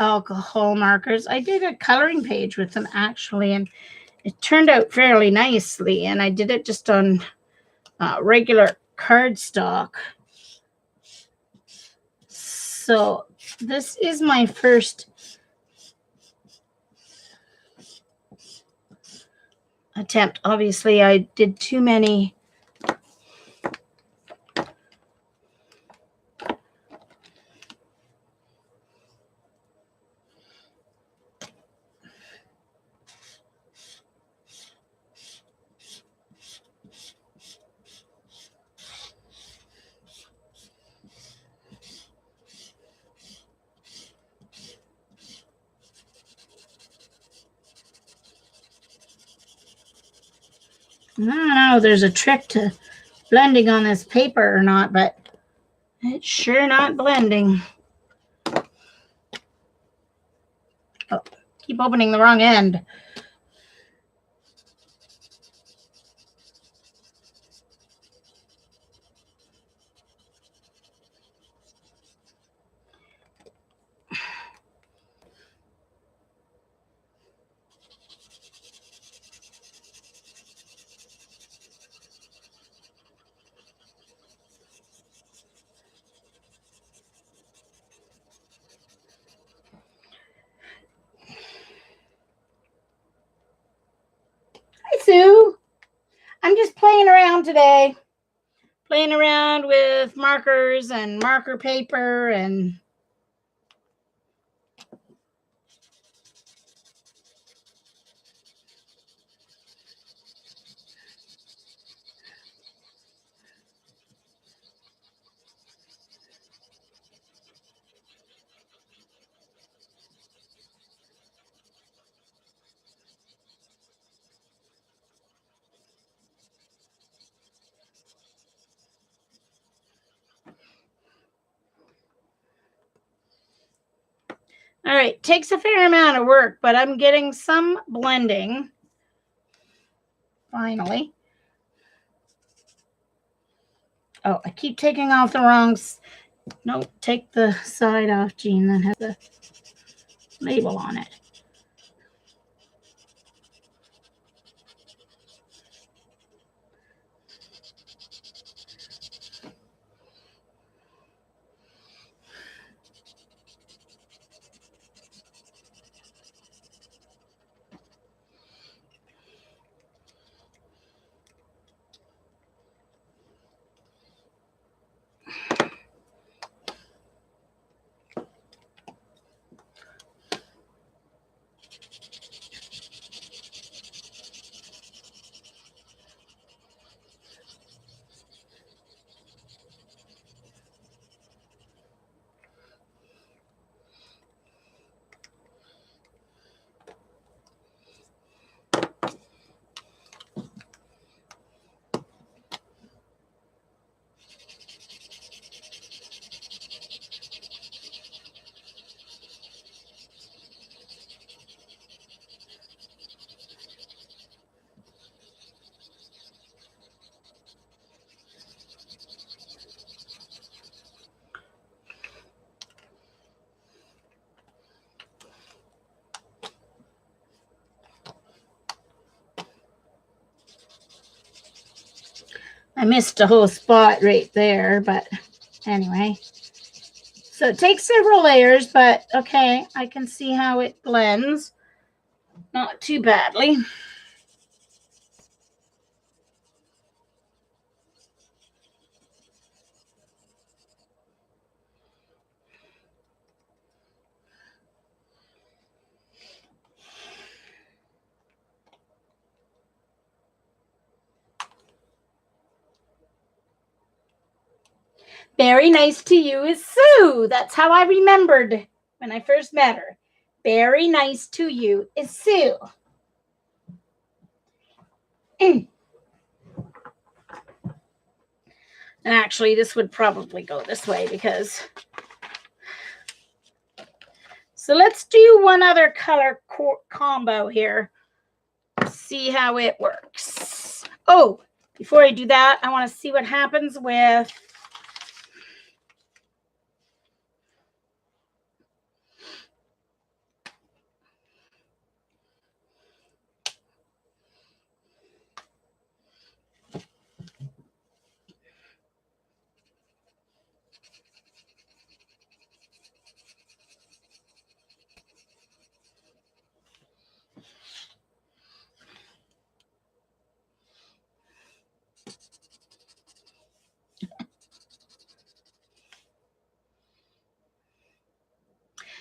alcohol markers. I did a coloring page with them actually, and it turned out fairly nicely. And I did it just on regular cardstock. So this is my first attempt. Obviously, I did too many. I don't know if there's a trick to blending on this paper or not, but it's sure not blending. Oh, keep opening the wrong end. Hi, Sue. I'm just playing around today. Playing around with markers and marker paper and all right, takes a fair amount of work, but I'm getting some blending. Finally. Oh, I keep taking off the wrong. No, take the side off, Jean, that has the label on it. I missed a whole spot right there, but anyway. So it takes several layers, but okay, I can see how it blends. Not too badly. Very nice to you is Sue. That's how I remembered when I first met her. Very nice to you is Sue. And actually, this would probably go this way because... So let's do one other color combo here. See how it works. Oh, before I do that, I want to see what happens with...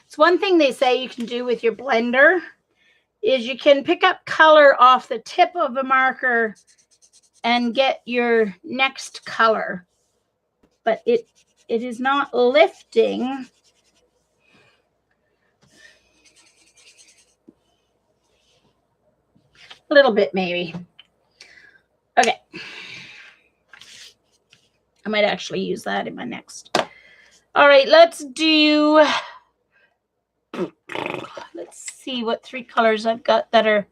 It's one thing they say you can do with your blender is you can pick up color off the tip of a marker and get your next color, but it is not lifting. A little bit maybe. Okay. I might actually use that in my next. All right, let's see what 3 colors I've got that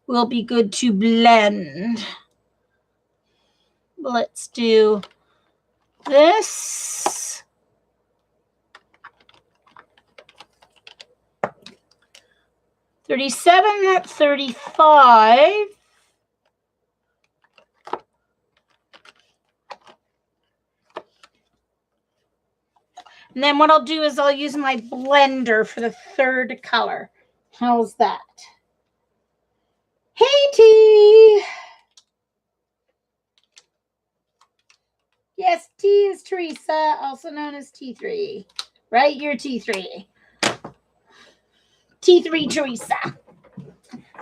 will be good to blend. Let's do this. $37, 35. And then what I'll do is I'll use my blender for the 3rd color. How's that? Hey, T. Yes, T is Teresa, also known as T3. Right? You're T3. T3 Teresa.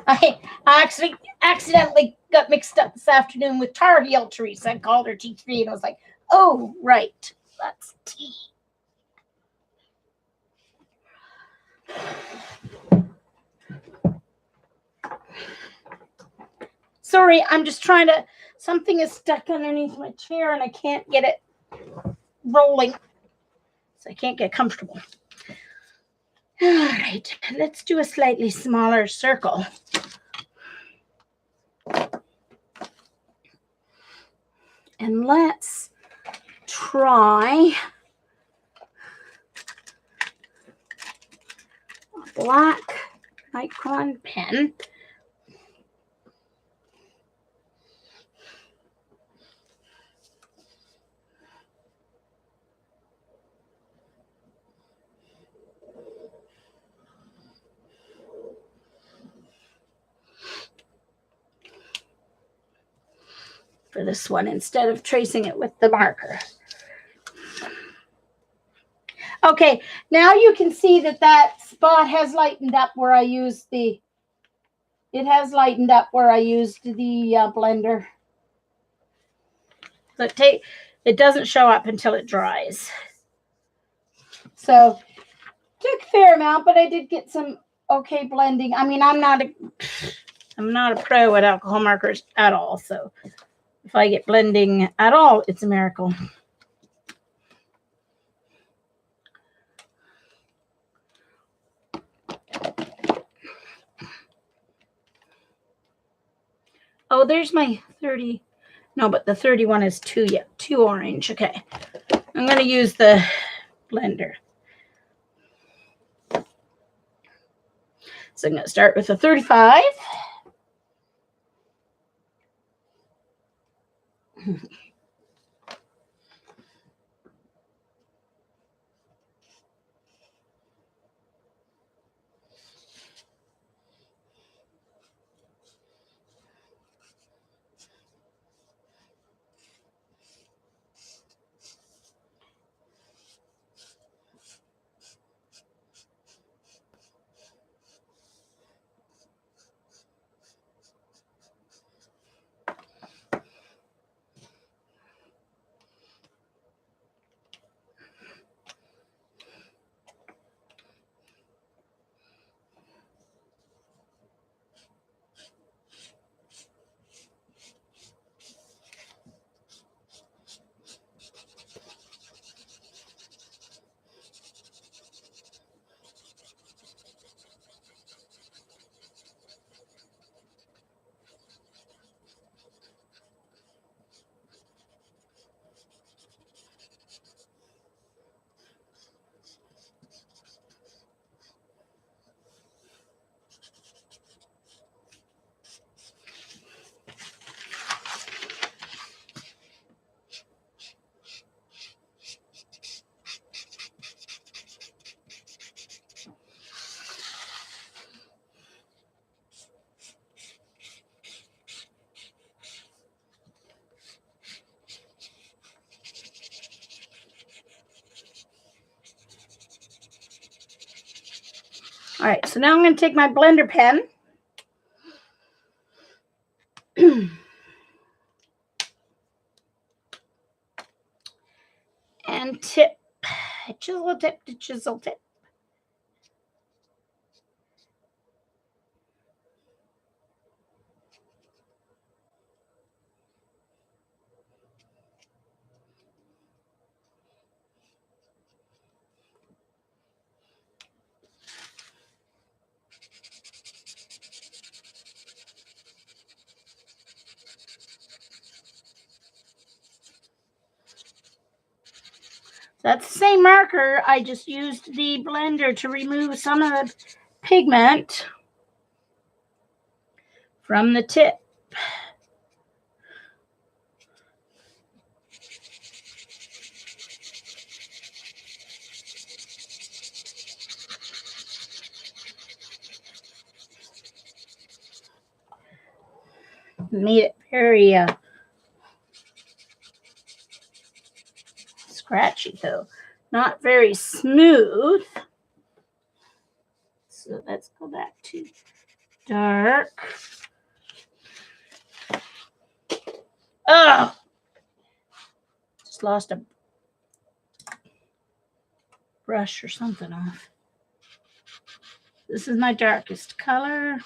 I actually accidentally got mixed up this afternoon with Tar Heel Teresa. I called her T3 and I was like, oh, right. That's T. Sorry, I'm just trying to... Something is stuck underneath my chair and I can't get it rolling. So I can't get comfortable. All right, let's do a slightly smaller circle. And let's try a black Micron pen. For this one, instead of tracing it with the marker. Okay, now you can see that spot has lightened up where I used the... It has lightened up where I used the blender. So it doesn't show up until it dries. So took a fair amount, but I did get some okay blending. I mean, I'm not a pro at alcohol markers at all. So if I get blending at all, it's a miracle. Oh, there's my 30. No, but the 31 is too orange. Okay. I'm going to use the blender. So I'm going to start with a 35. All right, so now I'm going to take my blender pen. And tip, chisel tip to chisel tip. That's the same marker. I just used the blender to remove some of the pigment from the tip. Made it very scratchy though, not very smooth. So let's go back to dark. Oh, just lost a brush or something off. This is my darkest color.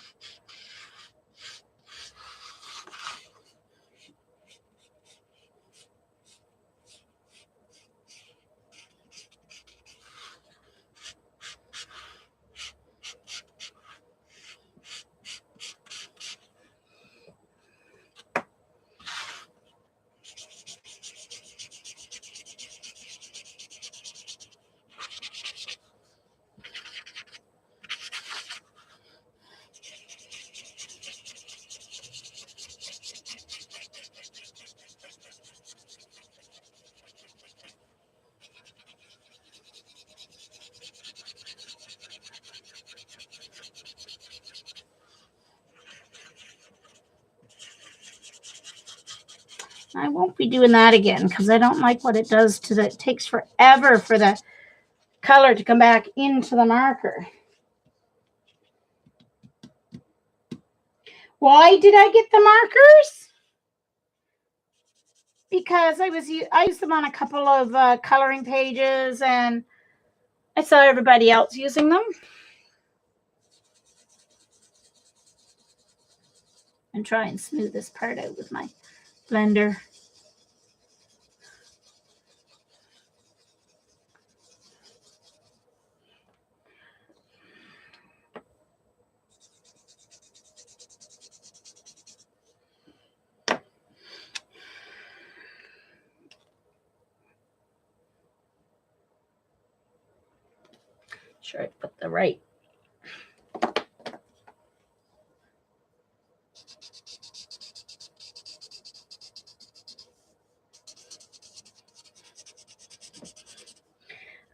I won't be doing that again because I don't like what it does to the, it takes forever for the color to come back into the marker. Why did I get the markers? Because I used them on a couple of coloring pages and I saw everybody else using them. And try and smooth this part out with my blender. Sure, I put the right.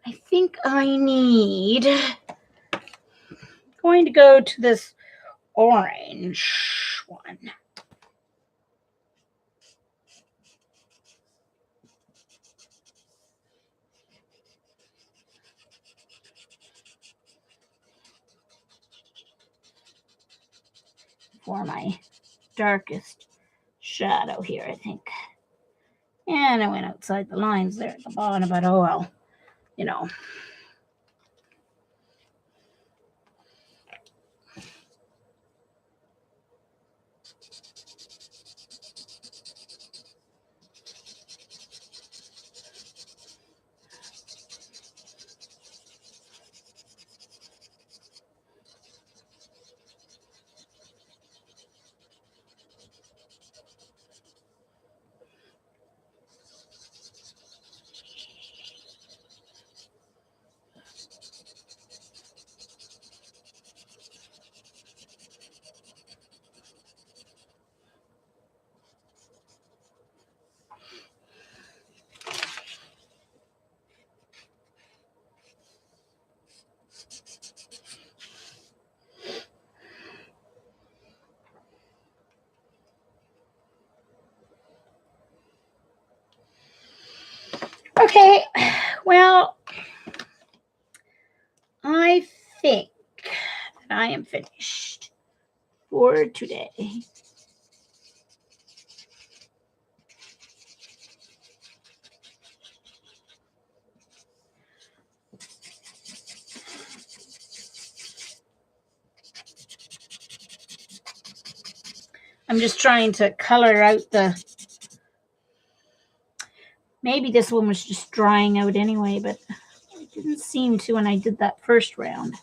I think I need, going to go to this orange one. For my darkest shadow here, I think. And I went outside the lines there at the bottom, but oh well, you know. Okay, well, I think I am finished for today. I'm just trying to color out the, maybe this one was just drying out anyway, but it didn't seem to when I did that first round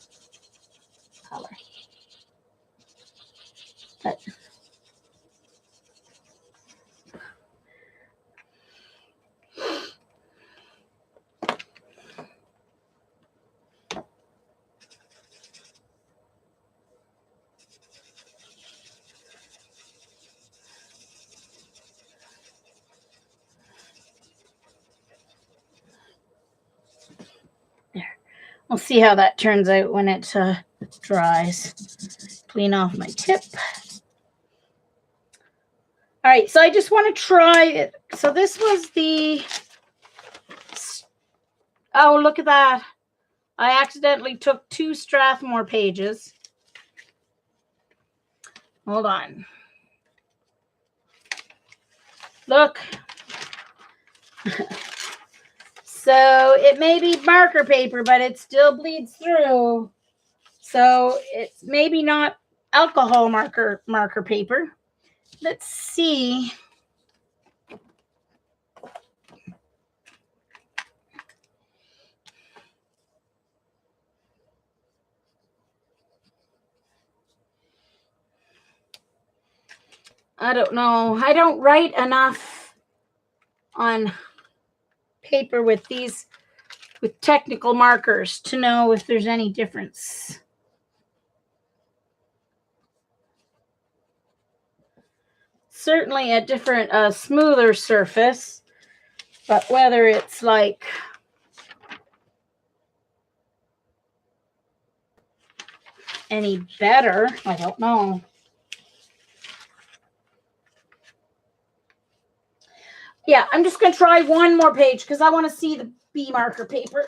color. But there. We'll see how that turns out when it dries. Clean off my tip. All right, so I just want to try it. So this was the, oh, look at that. I accidentally took 2 Strathmore pages. Hold on. Look. So it may be marker paper, but it still bleeds through. So it's maybe not alcohol marker paper. Let's see. I don't know. I don't write enough on paper with these, with technical markers to know if there's any difference. Certainly a different, smoother surface, but whether it's like any better, I don't know. Yeah, I'm just going to try one more page because I want to see the B marker paper.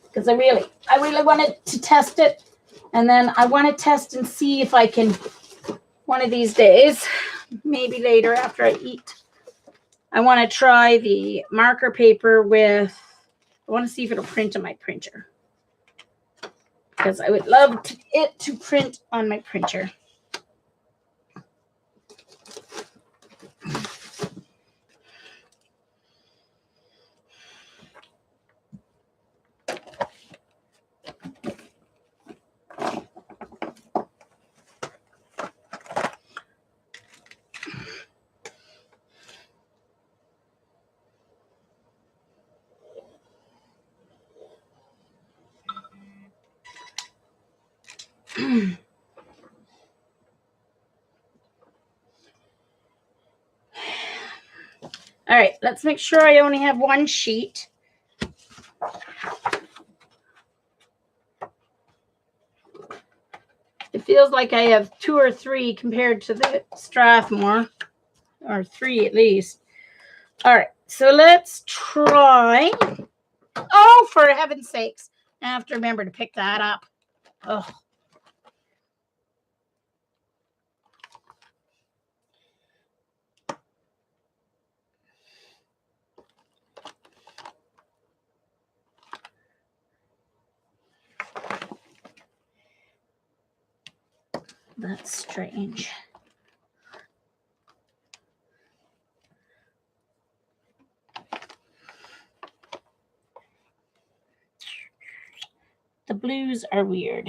Because I really wanted to test it. And then I want to test and see if I can, one of these days, maybe later after I eat, I want to try the marker paper with, I want to see if it'll print on my printer. Because I would love it to print on my printer. All right, let's make sure I only have one sheet. It feels like I have 2 or 3 compared to the Strathmore, or 3 at least. All right, so let's try. Oh, for heaven's sakes. I have to remember to pick that up. Oh. That's strange. The blues are weird.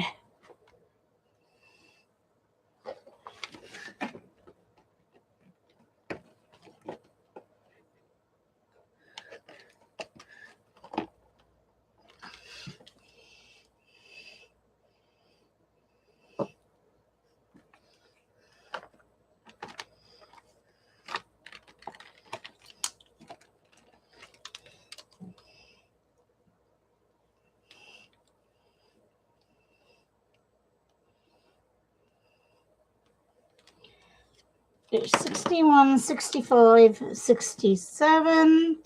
There's 61, 65, 67,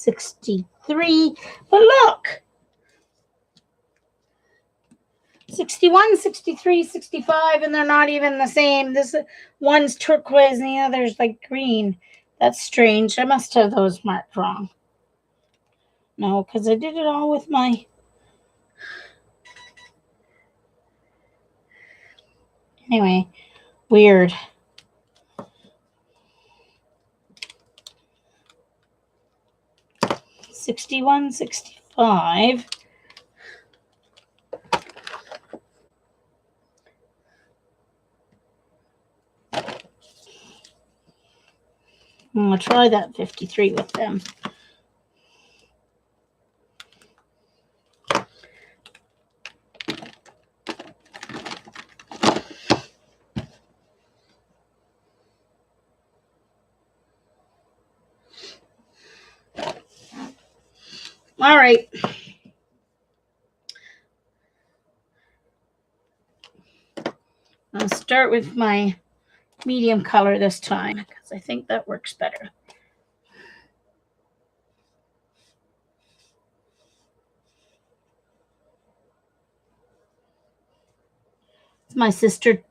63. But look, 61, 63, 65, and they're not even the same. This one's turquoise and the other's like green. That's strange. I must have those marked wrong. No, because I did it all with my... Anyway, weird. $61, $65. I'm going to try that 53 with them. All right. I'll start with my medium color this time because I think that works better. It's my sister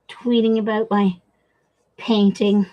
tweeting about my painting.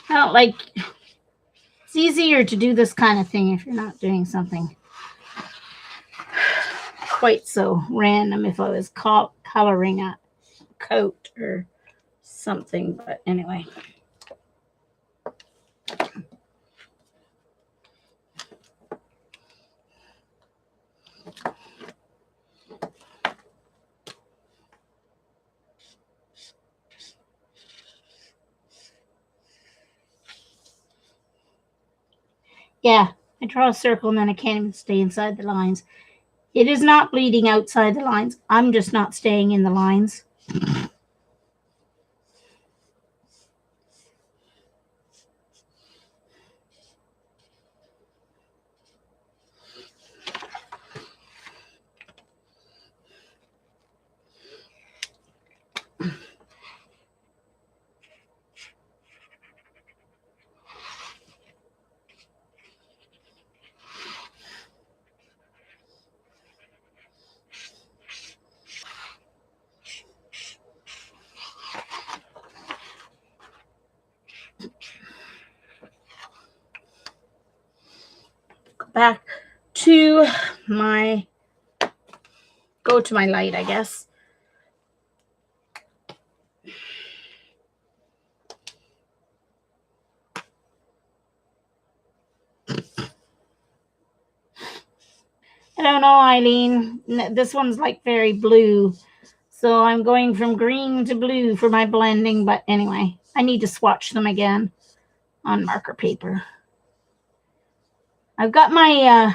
Well, like, it's easier to do this kind of thing if you're not doing something quite so random. If I was coloring a coat or something, but anyway. Yeah, I draw a circle and then I can't even stay inside the lines. It is not bleeding outside the lines. I'm just not staying in the lines. Back to my, go to my light, I guess. I don't know, Eileen. This one's like very blue. So I'm going from green to blue for my blending. But anyway, I need to swatch them again on marker paper. I've got my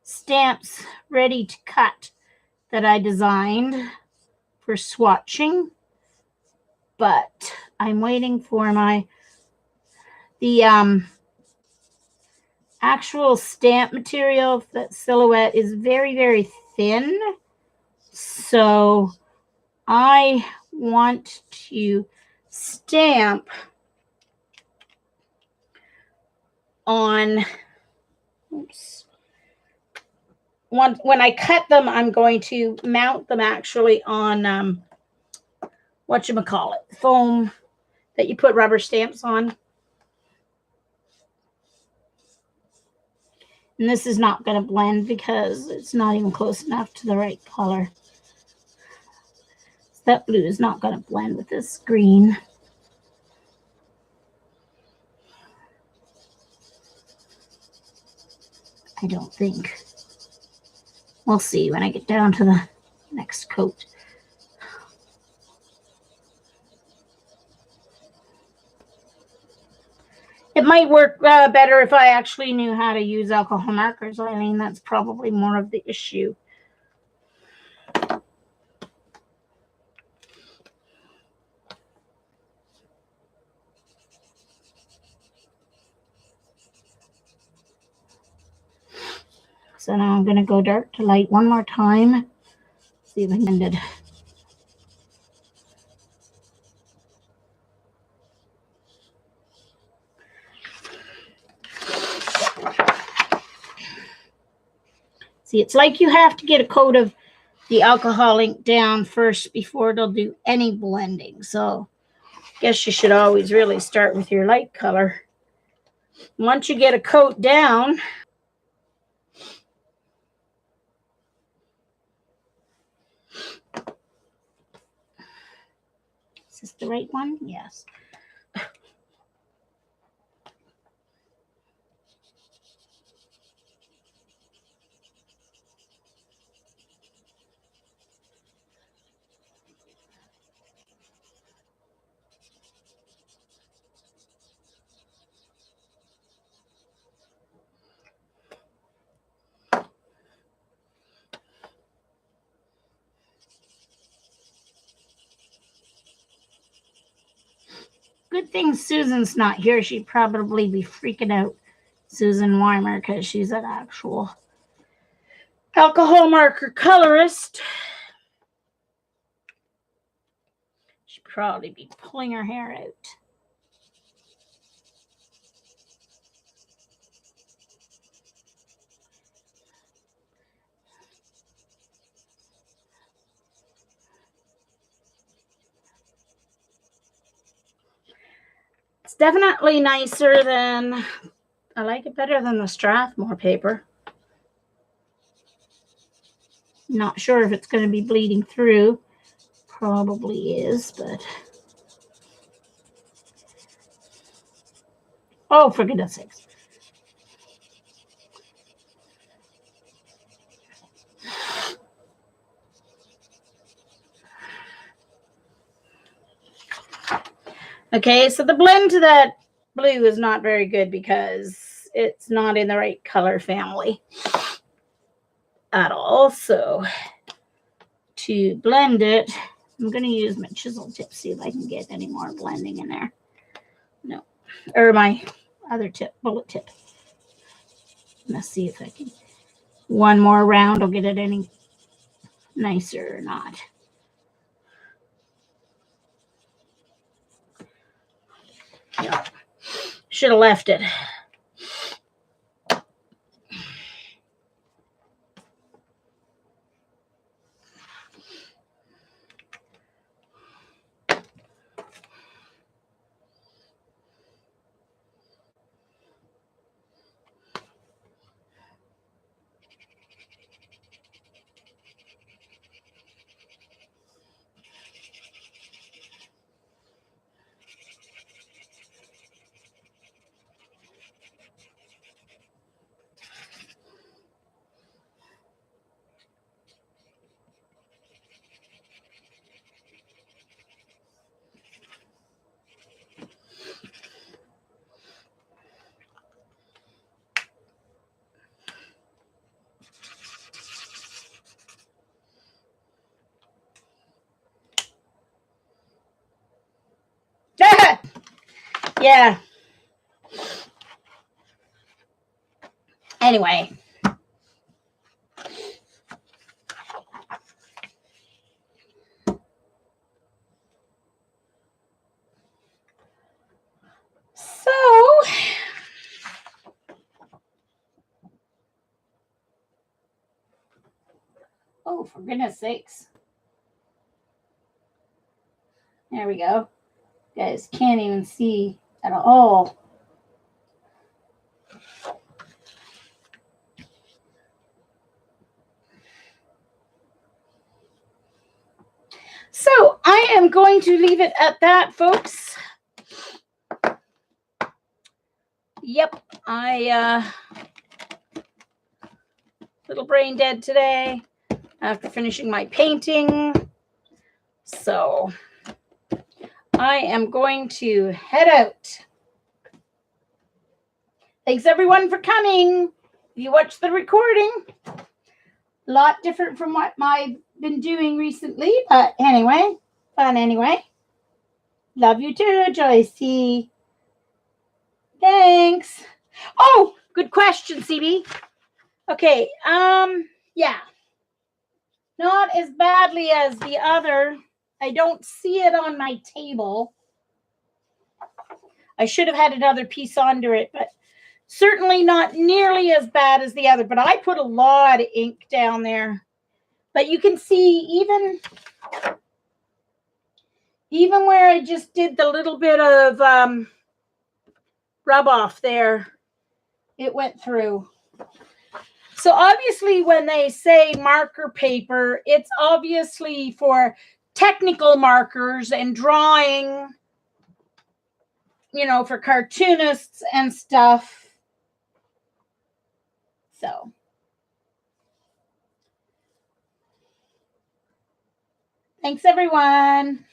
stamps ready to cut that I designed for swatching. But I'm waiting for the actual stamp material. That silhouette is very, very thin. So I want to stamp on, oops. When I cut them, I'm going to mount them actually on whatchamacallit, foam that you put rubber stamps on. And this is not going to blend because it's not even close enough to the right color. So that blue is not going to blend with this green. I don't think. We'll see when I get down to the next coat. It might work better if I actually knew how to use alcohol markers, Eileen. That's probably more of the issue. So now I'm going to go dark to light one more time. See if I can get it. See, it's like you have to get a coat of the alcohol ink down first before it'll do any blending. So I guess you should always really start with your light color. Once you get a coat down, is this the right one? Yes. Good thing Susan's not here. She'd probably be freaking out, Susan Weimer, because she's an actual alcohol marker colorist. She'd probably be pulling her hair out. It's definitely nicer than, I like it better than the Strathmore paper. Not sure if it's going to be bleeding through. Probably is, but. Oh, for goodness sakes. Okay, so the blend to that blue is not very good because it's not in the right color family at all. So to blend it, I'm going to use my chisel tip, see if I can get any more blending in there. No, or my other tip, bullet tip. Let's see if I can. One more round will get it any nicer or not. Yeah. Should have left it. Yeah. Anyway. So, oh, for goodness sakes. There we go. You guys can't even see at all. So I am going to leave it at that, folks. Yep, I little brain dead today after finishing my painting. So I am going to head out. Thanks everyone for coming. If you watch the recording, a lot different from what I've been doing recently, but anyway, fun anyway. Love you too, Joycey. Thanks. Oh, good question, CB. Okay, yeah. Not as badly as the other. I don't see it on my table. I should have had another piece under it, but certainly not nearly as bad as the other. But I put a lot of ink down there. But you can see even where I just did the little bit of rub off there, it went through. So obviously when they say marker paper, it's obviously for technical markers and drawing, you know, for cartoonists and stuff. So thanks everyone.